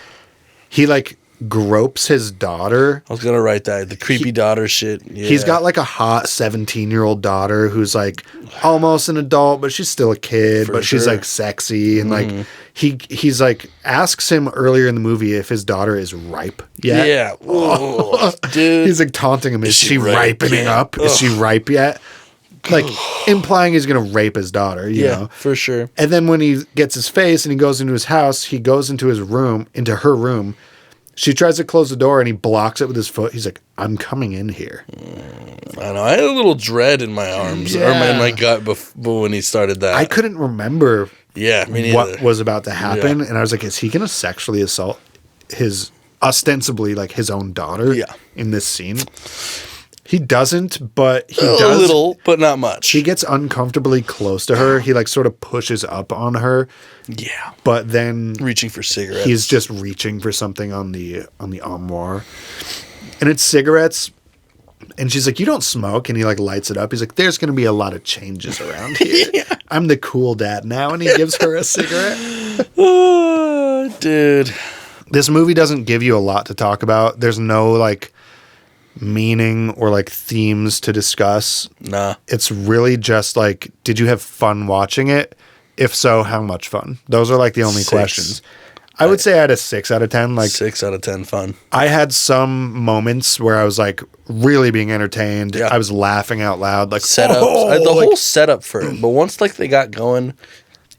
he like gropes his daughter. I was going to write that. The creepy daughter shit. Yeah. He's got like a hot 17-year-old daughter who's like almost an adult, but she's still a kid, but she's like sexy. And like he's like asks him earlier in the movie if his daughter is ripe yet. Yeah. Oh, dude. He's like taunting him. Is she ripening up? Is she ripe yet? Like implying he's going to rape his daughter, you know? For sure. And then when he gets his face and he goes into his house, he goes into his room, into her room. She tries to close the door and he blocks it with his foot. He's like, I'm coming in here. I know. I had a little dread in my arms or in my gut before when he started that. I couldn't remember me neither. what was about to happen. And I was like, is he going to sexually assault his, ostensibly, like, his own daughter in this scene? He doesn't, but he does. A little, but not much. He gets uncomfortably close to her. He, like, sort of pushes up on her. Yeah. But then... reaching for cigarettes. He's just reaching for something on the armoire. And it's cigarettes. And she's like, you don't smoke. And he, like, lights it up. He's like, there's going to be a lot of changes around here. I'm the cool dad now. And he gives her a cigarette. Oh, dude. This movie doesn't give you a lot to talk about. There's no, like... meaning or like themes to discuss. Nah. It's really just like, did you have fun watching it? If so, how much fun? Those are like the only questions. I would say I had a 6 out of 10. Like 6 out of 10 fun. I had some moments where I was like really being entertained. Yeah. I was laughing out loud. Like setup. The whole setup for it. But once like they got going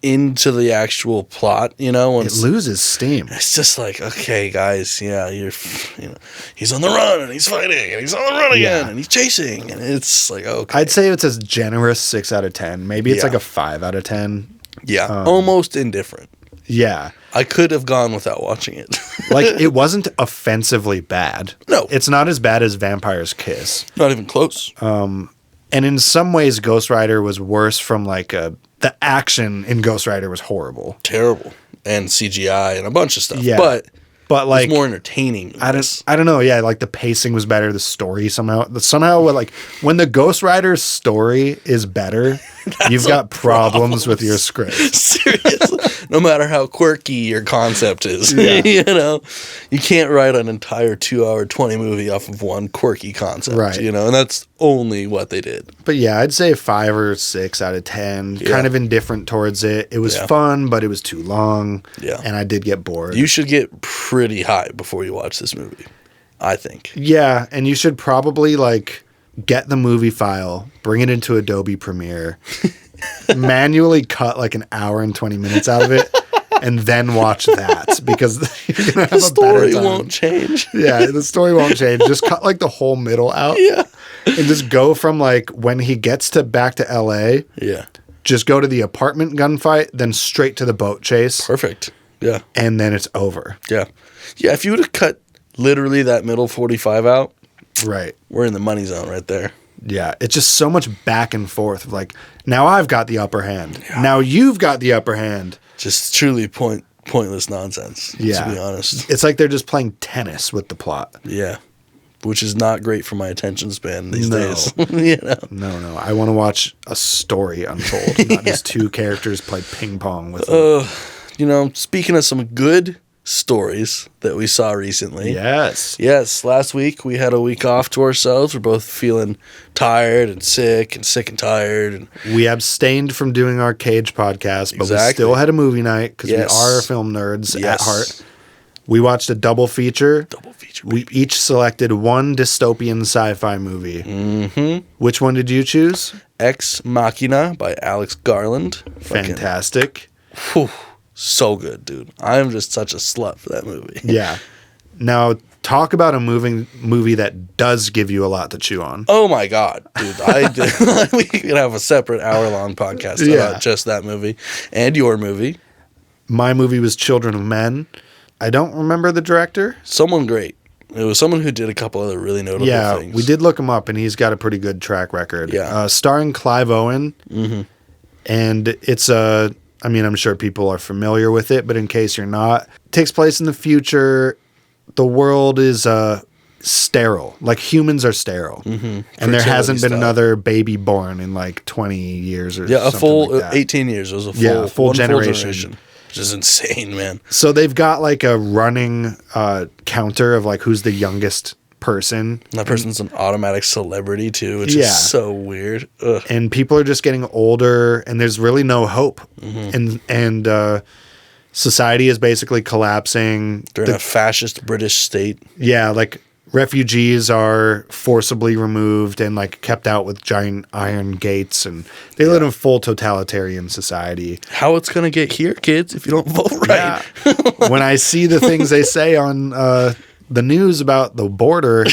into the actual plot, you know, it loses steam. It's just like, okay, guys, he's on the run and he's fighting and he's on the run again and he's chasing and it's like, okay. I'd say it's a generous 6 out of 10. Maybe it's like a 5 out of 10. Yeah, almost indifferent. Yeah. I could have gone without watching it. Like, it wasn't offensively bad. No. It's not as bad as Vampire's Kiss. Not even close. And in some ways, Ghost Rider was worse from like the action in Ghost Rider was horrible. Terrible. And CGI and a bunch of stuff. Yeah. But like, it was more entertaining. I don't know. Yeah, like the pacing was better. The story somehow like when the Ghost Rider story is better, you've got problems with your script. Seriously, no matter how quirky your concept is, you know, you can't write an entire 2-hour 20 movie off of one quirky concept, right? You know, and that's only what they did. But yeah, I'd say 5 or 6 out of 10. Kind of indifferent towards it. It was fun, but it was too long. Yeah, and I did get bored. You should get pretty high before you watch this movie, I think. Yeah, and you should probably like get the movie file, bring it into Adobe Premiere, manually cut like an hour and 20 minutes out of it, and then watch that because you're gonna have the story won't change. Yeah, the story won't change. Just cut like the whole middle out. Yeah, and just go from like when he gets back to LA. Yeah, just go to the apartment gunfight, then straight to the boat chase. Perfect. Yeah, and then it's over. Yeah. Yeah, if you would have cut literally that middle 45 out, right, we're in the money zone right there. Yeah, it's just so much back and forth. Like, now I've got the upper hand. Yeah. Now you've got the upper hand. Just truly pointless nonsense, to be honest. It's like they're just playing tennis with the plot. Yeah, which is not great for my attention span these days. You know? No. I want to watch a story unfold, not just two characters play ping pong with them. You know, speaking of some good stories that we saw recently. Yes. Last week we had a week off to ourselves. We're both feeling tired and sick and tired. And we abstained from doing our Cage podcast, but we still had a movie night because we are film nerds at heart. We watched a double feature. We each selected one dystopian sci-fi movie. Mm-hmm. Which one did you choose? Ex Machina by Alex Garland. Fantastic. Whew. So good, dude. I'm just such a slut for that movie. Yeah. Now, talk about a movie that does give you a lot to chew on. Oh, my God, dude. We could have a separate hour-long podcast about just that movie and your movie. My movie was Children of Men. I don't remember the director. Someone great. It was someone who did a couple other really notable things. Yeah, we did look him up, and he's got a pretty good track record. Yeah. Starring Clive Owen. Mm-hmm. And it's I mean, I'm sure people are familiar with it, but in case you're not, it takes place in the future. The world is sterile. Like, humans are sterile. Mm-hmm. And there hasn't been another baby born in like 20 years or something. Yeah, a full like that. 18 years. It was a full generation. Which is insane, man. So they've got like a running counter of like who's the youngest person. And that person's an automatic celebrity too, which is so weird. Ugh. And people are just getting older, and there's really no hope. Mm-hmm. And society is basically collapsing. They're in a fascist British state. Yeah, like refugees are forcibly removed and like kept out with giant iron gates, and they live in a full totalitarian society. How it's gonna get here, kids, if you don't vote right? Yeah. When I see the things they say on the news about the border,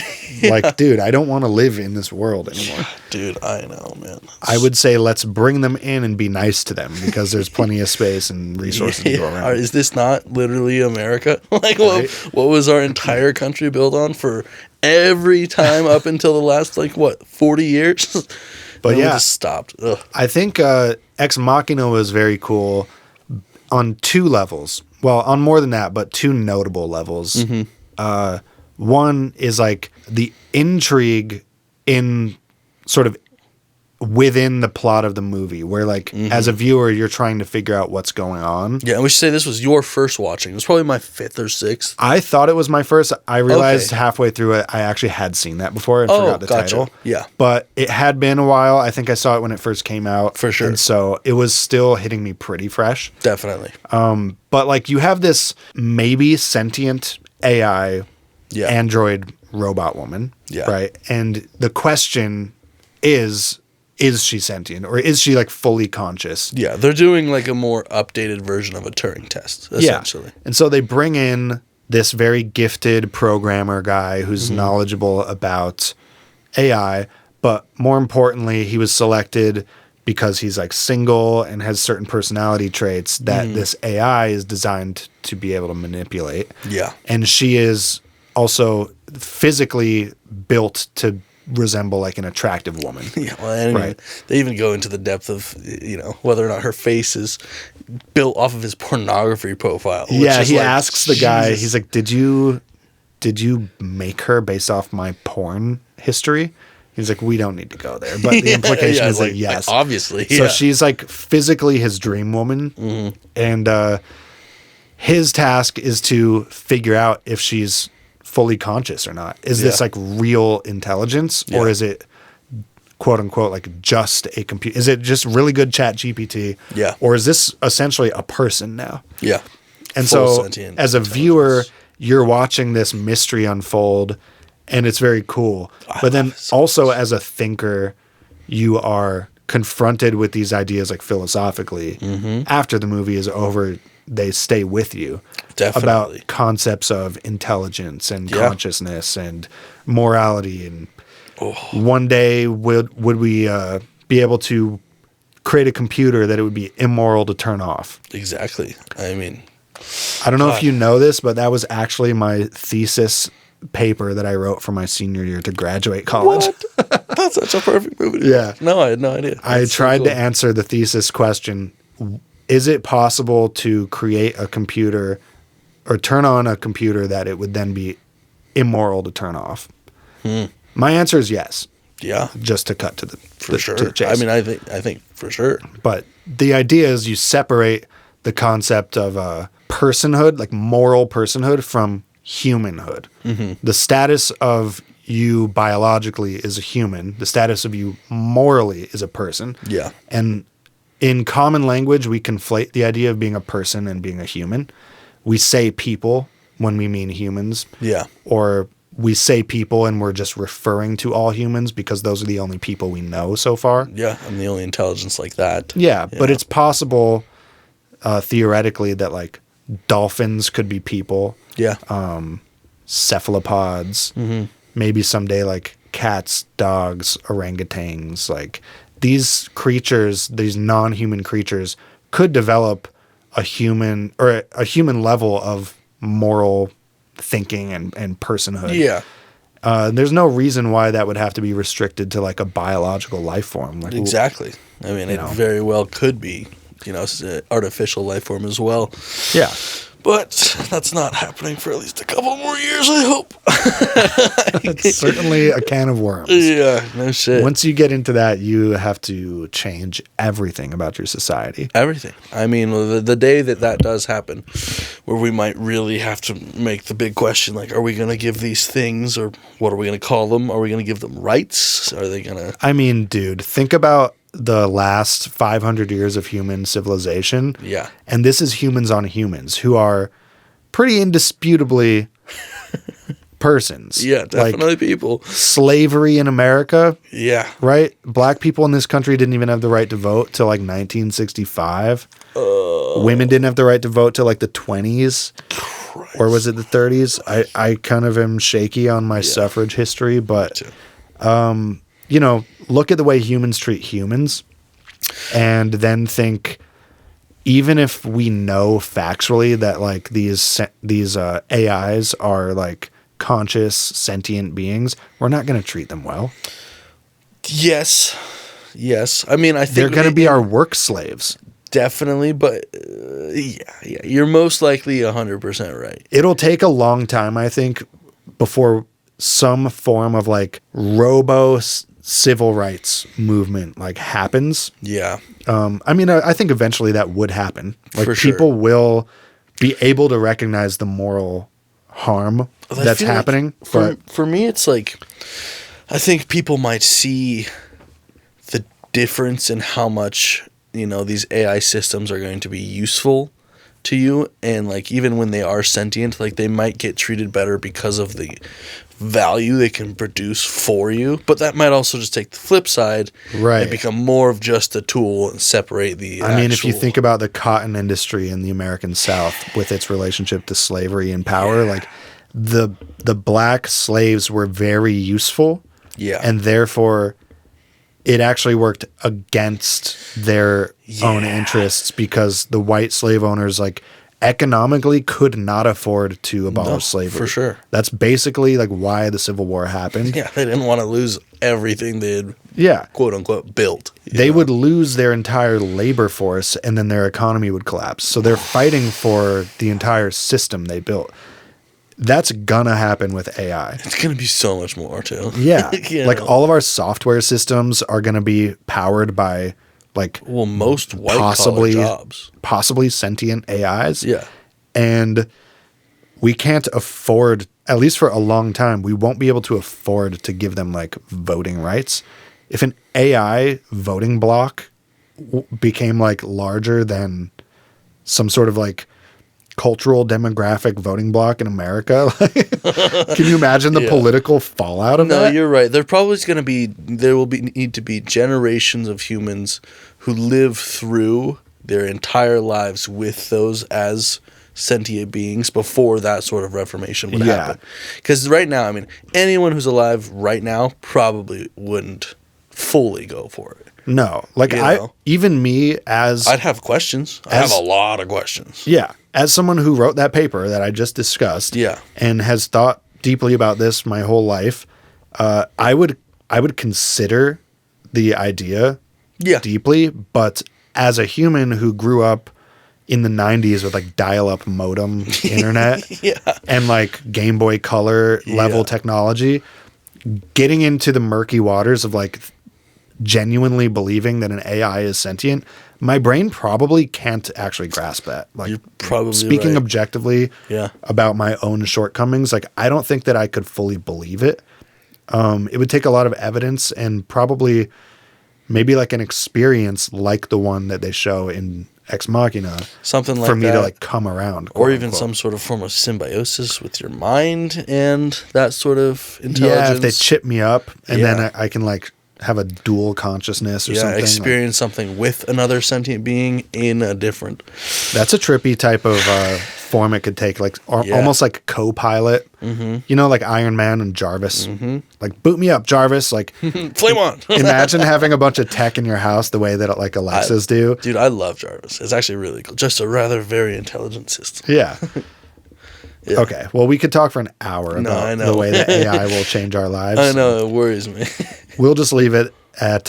like, dude, I don't want to live in this world anymore. Dude, I know, man. I would say let's bring them in and be nice to them because there's plenty of space and resources to go around. Is this not literally America? Like, Right. what was our entire country built on for every time up until the last, 40 years? But then we yeah. just stopped. Ugh. I think Ex Machina was very cool on two levels. Well, on more than that, but two notable levels. Mm-hmm. One is like the intrigue in sort of within the plot of the movie, where like as a viewer, you're trying to figure out what's going on. Yeah, and we should say this was your first watching. It was probably my fifth or sixth. I thought it was my first. I realized Okay. halfway through it, I actually had seen that before and forgot the gotcha. title. Yeah. But it had been a while. I think I saw it when it first came out. For sure. And so it was still hitting me pretty fresh. Definitely. But like you have this maybe sentient AI Yeah. android robot woman. Yeah. Right. And the question is she sentient or is she like fully conscious? Yeah, they're doing like a more updated version of a Turing test, essentially. Yeah. And so they bring in this very gifted programmer guy who's Mm-hmm. knowledgeable about AI, but more importantly, he was selected because he's like single and has certain personality traits that Mm-hmm. this AI is designed to be able to manipulate. Yeah. And she is also physically built to resemble like an attractive woman. Yeah, well, and Right. they even go into the depth of, whether or not her face is built off of his pornography profile. which Yeah, is he like, asks the guy, Jesus. he's like, did you make her based off my porn history? He's like, we don't need to go there. But the implication Yeah, is that yes. obviously. So Yeah. she's like physically his dream woman. Mm-hmm. And his task is to figure out if she's fully conscious or not. Is this Yeah. like real intelligence or Yeah. is it quote unquote like just a computer? Is it just really good chat GPT? Yeah. Or is this essentially a person now? Yeah. And Full so, sentient as a viewer, intelligence. you're watching this mystery unfold, and it's very cool. But then, love it so also as a thinker, you are confronted with these ideas, like philosophically. Mm-hmm. After the movie is over, they stay with you Definitely. about concepts of intelligence and Yeah. consciousness and morality. And one day, would we be able to create a computer that it would be immoral to turn off? Exactly. I mean, I don't know if you know this, but that was actually my thesis paper that I wrote for my senior year to graduate college. what? That's such a perfect movie. Yeah. No, I had no idea. I That's so tried to cool. answer the thesis question. Is it possible to create a computer or turn on a computer that it would then be immoral to turn off? My answer is yes, Yeah, just to cut to the for sure. to the chase. I mean, I think for sure. But the idea is you separate the concept of personhood, like moral personhood, from humanhood. The status of you biologically is a human. The status of you morally is a person. Yeah. And in common language, we conflate the idea of being a person and being a human. We say people when we mean humans. Yeah. Or we say people and we're just referring to all humans because those are the only people we know so far. Yeah, I'm the only intelligence like that. Yeah, but it's possible theoretically that like dolphins could be people, Yeah. cephalopods, maybe someday like cats, dogs, orangutans, like these creatures, these non-human creatures could develop a human or a human level of moral thinking and personhood. Yeah. There's no reason why that would have to be restricted to like a biological life form. Like, Exactly. I mean, it know. very well could be, it's an artificial life form as well. Yeah. But that's not happening for at least a couple more years, I hope. It's certainly a can of worms. Yeah, no shit. Once you get into that, you have to change everything about your society. Everything. I mean, the day that does happen, where we might really have to make the big question, like, are we going to give these things, or what are we going to call them? Are we going to give them rights? Are they going to... I mean, dude, think about the last 500 years of human civilization. Yeah. And this is humans on humans who are pretty indisputably persons. Yeah, definitely Like people. slavery in America, Yeah. right? Black people in this country didn't even have the right to vote till like 1965. Women didn't have the right to vote till like the 20s. Christ. Or was it the 30s? I kind of am shaky on my suffrage history, but, you know, look at the way humans treat humans and then think, even if we know factually that like these AIs are like conscious, sentient beings, we're not going to treat them well. Yes. I mean, I think they're going to be our work slaves. Definitely, but yeah, you're most likely 100% right. It'll take a long time, I think, before some form of like robo civil rights movement like happens. Yeah. I mean, I think eventually that would happen. Like For sure. people will be able to recognize the moral harm that's happening. Like for me, it's like, I think people might see the difference in how much, you know, these AI systems are going to be useful to you, and like even when they are sentient, like they might get treated better because of the value they can produce for you. But that might also just take the flip side, right, and become more of just a tool and separate the I mean, if you think about the cotton industry in the American South with its relationship to slavery and power, like the black slaves were very useful, and therefore it actually worked against their own interests, because the white slave owners like economically could not afford to abolish slavery. For sure. That's basically like why the Civil War happened. Yeah, they didn't want to lose everything they had quote unquote built. They would lose their entire labor force and then their economy would collapse. So they're fighting for the entire system they built. That's gonna happen with AI. It's gonna be so much more too. Yeah. Like all of our software systems are gonna be powered by like most white-collar jobs. Possibly sentient AIs. Yeah. And we can't afford, at least for a long time, we won't be able to afford to give them like voting rights. If an AI voting block became like larger than some sort of like cultural demographic voting block in America, can you imagine the political fallout of that? No, you're right. There will need to be generations of humans who live through their entire lives with those as sentient beings before that sort of reformation would happen. Because right now, I mean, anyone who's alive right now probably wouldn't fully go for it. No, like even me as I'd have questions. I have a lot of questions. Yeah. As someone who wrote that paper that I just discussed, and has thought deeply about this my whole life, I would consider the idea deeply, but as a human who grew up in the 90s with like dial-up modem internet and like Game Boy Color level technology, getting into the murky waters of like genuinely believing that an AI is sentient, my brain probably can't actually grasp that. Like, you're probably speaking right. objectively about my own shortcomings, like I don't think that I could fully believe it. It would take a lot of evidence and probably maybe like an experience like the one that they show in Ex Machina, something like for me that, to like come around, or even some sort of form of symbiosis with your mind and that sort of intelligence. Yeah, if they chip me up and then I can like have a dual consciousness or something. Experience something with another sentient being in a different. That's a trippy type of form it could take, like almost like co-pilot. You know, like Iron Man and Jarvis. Like, boot me up, Jarvis. Like, flame on. Imagine having a bunch of tech in your house the way that like Alexas do. Dude, I love Jarvis. It's actually really cool. Just a rather very intelligent system. Yeah. Okay, well, we could talk for an hour about the way that AI will change our lives. I know, it worries me. We'll just leave it at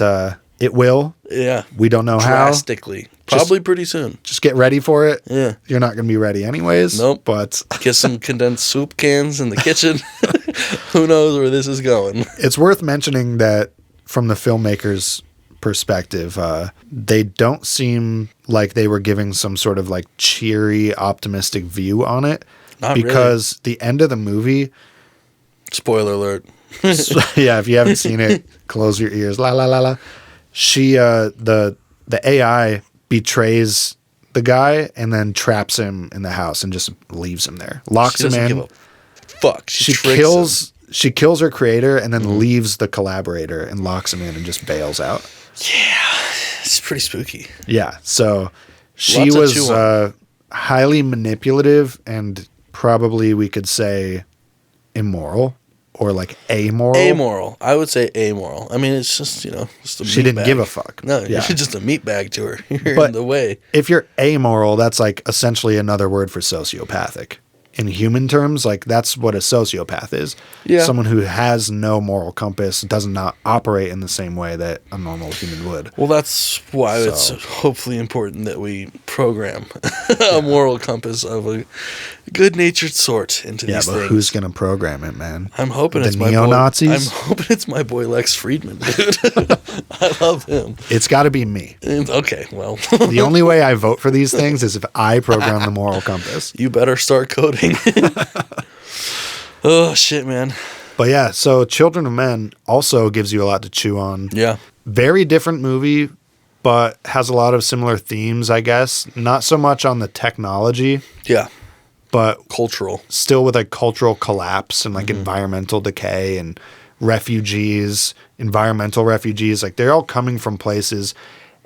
it will. Yeah. We don't know Drastically. Probably pretty soon. Just get ready for it. Yeah. You're not going to be ready anyways. Nope. But get some condensed soup cans in the kitchen. Who knows where this is going. It's worth mentioning that from the filmmakers' perspective, they don't seem like they were giving some sort of like cheery, optimistic view on it. Not because the end of the movie. Spoiler alert. Yeah, if you haven't seen it, close your ears. La la la la. She the AI betrays the guy and then traps him in the house and just leaves him there. Locks him in. Give a fuck. She kills her creator and then leaves the collaborator and locks him in and just bails out. Yeah. It's pretty spooky. Yeah. So she was highly manipulative and probably we could say immoral or like amoral. Amoral. I would say amoral. I mean, it's just, just a She didn't give a fuck. No, Yeah. you're just a meat bag to her. You're But in the way. if you're amoral, that's like essentially another word for sociopathic. In human terms, like that's what a sociopath is. Yeah. Someone who has no moral compass, does not operate in the same way that a normal human would. Well, that's why it's So- hopefully important that we program a moral compass of a good-natured sort into Yeah, these but things. who's going to program it, man? I'm hoping the it's my neo-Nazis? I'm hoping it's my boy Lex Friedman, dude. I love him. It's got to be me. Okay, well, The only way I vote for these things is if I program the moral compass. you better start coding. Oh shit, man. But yeah, so Children of Men also gives you a lot to chew on. Yeah. Very different movie, but has a lot of similar themes, I guess. Not so much on the technology, Yeah. but Cultural. still with like cultural collapse and like environmental decay and refugees, environmental refugees. Like they're all coming from places.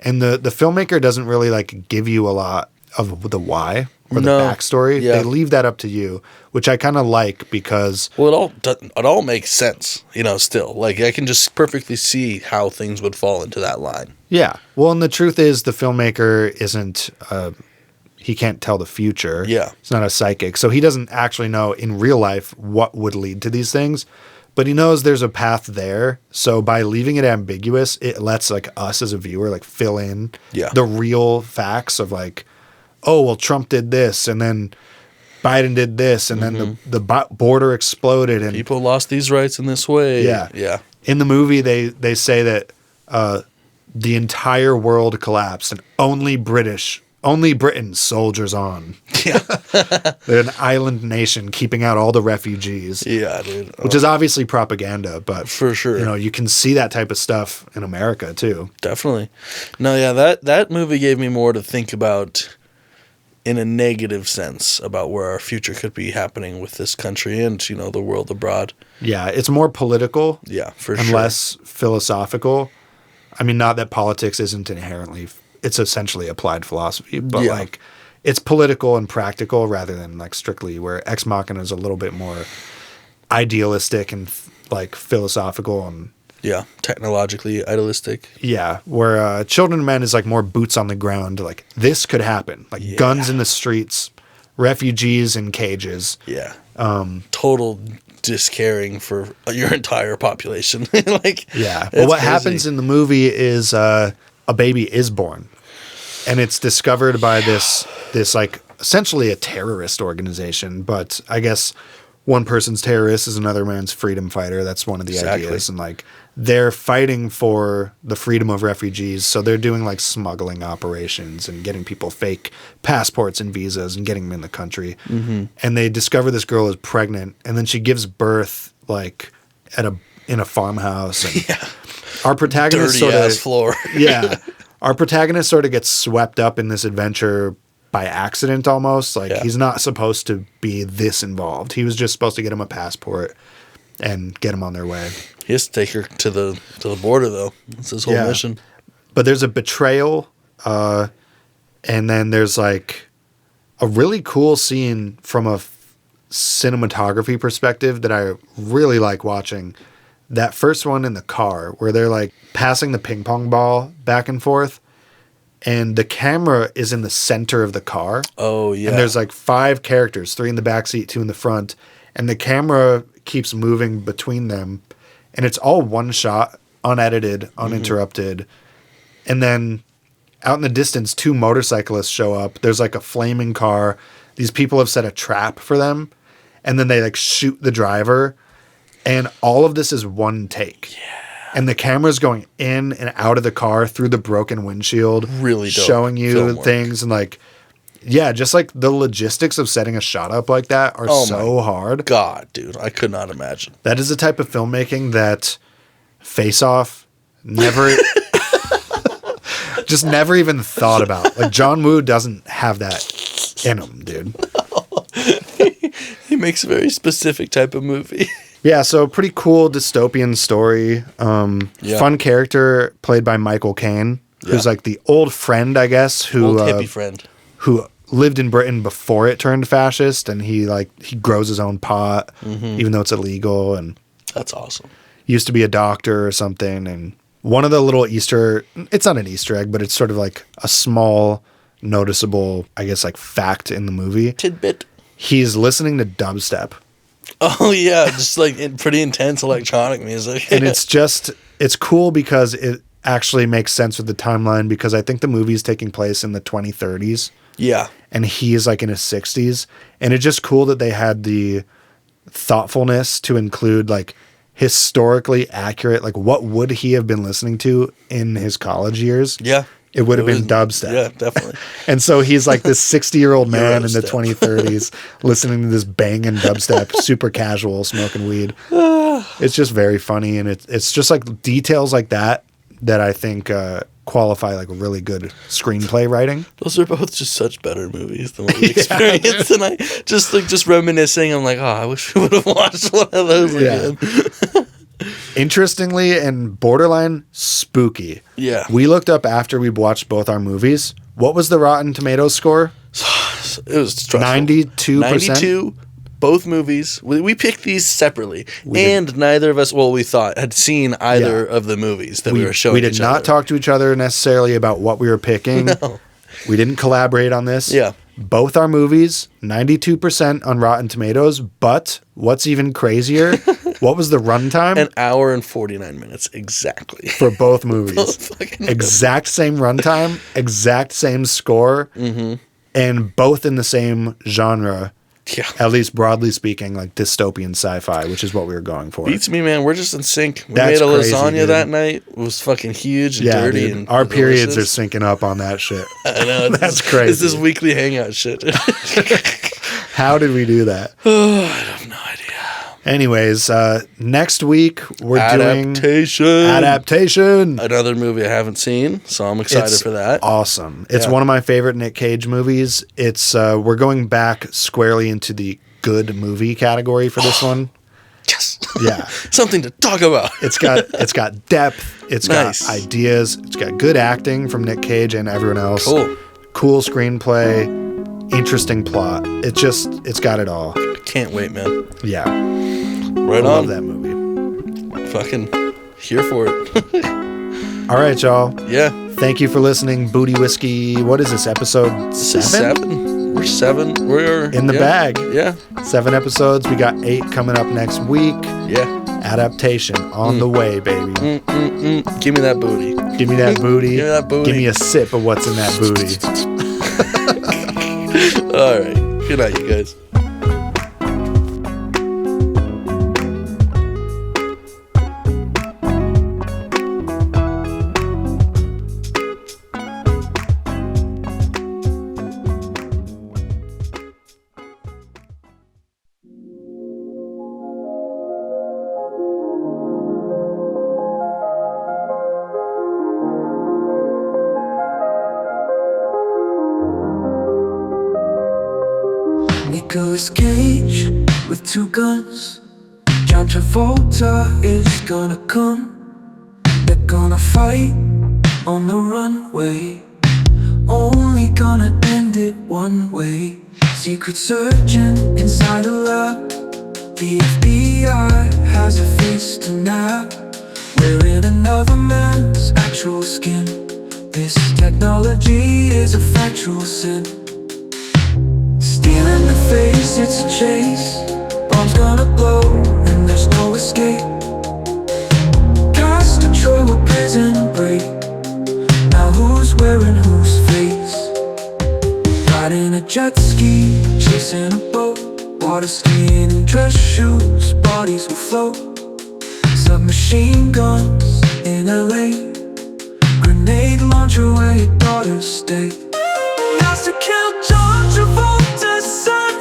And the filmmaker doesn't really like give you a lot of the why or the No. backstory. Yeah. They leave that up to you, which I kind of like because Well, it all makes sense, still. Like, I can just perfectly see how things would fall into that line. yeah. Well, and the truth is the filmmaker isn't he can't tell the future. Yeah. He's not a psychic. So he doesn't actually know in real life what would lead to these things, but he knows there's a path there. So by leaving it ambiguous, it lets like us as a viewer like fill in Yeah. the real facts of like, oh, well, Trump did this and then Biden did this and then the border exploded and People lost these rights in this way. Yeah. Yeah. in the movie they say that the entire world collapsed and only Britain soldiers on. Yeah. They're an island nation keeping out all the refugees, Yeah, dude. which is obviously propaganda, but For sure. you can see that type of stuff in America too. Definitely. No, yeah, that movie gave me more to think about in a negative sense about where our future could be happening with this country and, the world abroad. Yeah, it's more political Yeah, for and sure. less philosophical. I mean, not that politics isn't inherently, it's essentially applied philosophy, but Yeah. like it's political and practical rather than like strictly where Ex Machina is a little bit more idealistic and like philosophical and Yeah, technologically idealistic. yeah, where Children of Men is like more boots on the ground, like this could happen, like Yeah. guns in the streets, refugees in cages. Yeah. Total discaring for your entire population. Like, Yeah, but it's what crazy. happens in the movie is a baby is born, and it's discovered by this like essentially a terrorist organization. But I guess one person's terrorist is another man's freedom fighter. That's one of the Exactly. ideas, and like they're fighting for the freedom of refugees. So they're doing like smuggling operations and getting people fake passports and visas and getting them in the country. Mm-hmm. And they discover this girl is pregnant, and then she gives birth like in a farmhouse. And our protagonist Dirty sort ass of floor. yeah, our protagonist sort of gets swept up in this adventure by accident almost. Like Yeah. he's not supposed to be this involved. He was just supposed to get him a passport and get him on their way. He has to take her to the border, though. That's his whole Yeah. mission. But there's a betrayal, and then there's like a really cool scene from a cinematography perspective that I really like watching. That first one in the car where they're like passing the ping pong ball back and forth, and the camera is in the center of the car. Oh, yeah. And there's like 5 characters, 3 in the back seat, 2 in the front, and the camera keeps moving between them, and it's all one shot, unedited, uninterrupted. And then out in the distance, 2 motorcyclists show up. There's like a flaming car. These people have set a trap for them, and then they like shoot the driver, and all of this is one take. Yeah. And the camera's going in and out of the car through the broken windshield, Really dope showing you film work. things and like, yeah, just like the logistics of setting a shot up like that are Oh so hard. God, dude, I could not imagine. That is the type of filmmaking that Face Off never, just never even thought about. Like John Woo doesn't have that in him, dude. He makes a very specific type of movie. Yeah, so pretty cool dystopian story. Yeah. Fun character played by Michael Caine, who's Yeah. like the old friend, I guess, who Old hippie friend. who lived in Britain before it turned fascist, and he grows his own pot, even though it's illegal, and that's awesome. Used to be a doctor or something. And one of the little it's not an Easter egg, but it's sort of like a small, noticeable, I guess, like fact in the movie. Tidbit. He's listening to dubstep. Oh yeah, just like pretty intense electronic music. And it's cool because it actually makes sense with the timeline, because I think the movie is taking place in the 2030s. Yeah. And he's like in his 60s. And it's just cool that they had the thoughtfulness to include like historically accurate, like what would he have been listening to in his college years? Yeah. It would have been dubstep. Yeah, definitely. And so he's like this 60-year-old man in the 2030s listening to this banging dubstep, super casual, smoking weed. It's just very funny. And it's just like details like that I think qualify like really good screenplay writing. Those are both just such better movies than what we experienced tonight. Just reminiscing. I'm like, oh, I wish we would have watched one of those again. Interestingly and borderline spooky. Yeah. We looked up after we watched both our movies. What was the Rotten Tomatoes score? It was stressful. 92%. 92. Both movies. We picked these separately, and neither of us, well, we thought, had seen either of the movies that we were showing. We did not talk to each other necessarily about what we were picking. No. We didn't collaborate on this. Yeah. Both our movies, 92% on Rotten Tomatoes, but what's even crazier, what was the runtime? An hour and 49 minutes, exactly. For both movies. Both exact same runtime, exact same score, and both in the same genre. Yeah. At least broadly speaking, like dystopian sci-fi, which is what we were going for. Beats me, man. We're just in sync. We That's made a crazy, lasagna dude. that night. It was fucking huge and dirty. Dude. And our periods delicious. are syncing up on that shit. I know. That's crazy. It's this weekly hangout shit. How did we do that? Oh, I have no idea. Anyways, next week we're doing Adaptation. Another movie I haven't seen, so I'm excited for that. Awesome. It's one of my favorite Nick Cage movies. It's we're going back squarely into the good movie category for this one. Yes. Yeah. Something to talk about. It's got depth, it's got ideas, it's got good acting from Nick Cage and everyone else. Cool screenplay, interesting plot. It's got it all. Can't wait, man. Yeah. Right I on. love that movie. Fucking here for it. All right, y'all. Yeah. Thank you for listening. Booty Whiskey. What is this, episode 7? We're 7. We're in the bag. Yeah. 7 episodes. We got 8 coming up next week. Yeah. Adaptation on the way, baby. Give me that booty. Give me that booty. Give me that booty. Give me a sip of what's in that booty. All right. Good night, you guys. Nicolas Cage with 2 guns. John Travolta is gonna come. They're gonna fight on the runway. Only gonna end it one way. Secret surgeon inside a lab. The FBI has a feast to nap. Wearing another man's actual skin. This technology is a factual sin. Steel in the face, it's a chase. Bomb's gonna blow and there's no escape. Cast a Troy will prison break. Now who's wearing whose face? Riding a jet ski, chasing a boat. Water skiing in dress shoes, bodies will float. Submachine guns in LA. Grenade launcher where your daughters stay. Has to kill John Travolta's son.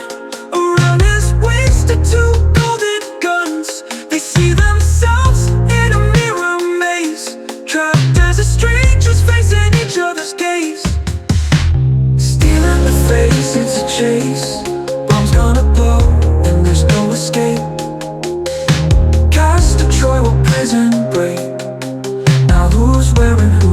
Around his waist are 2 golden guns. They see themselves in a mirror maze. Trapped as a strangers facing each other's gaze. Steel in the face, it's a chase. Bomb's gonna blow and there's no escape. Cast a Troy will prison break. Now who's wearing who?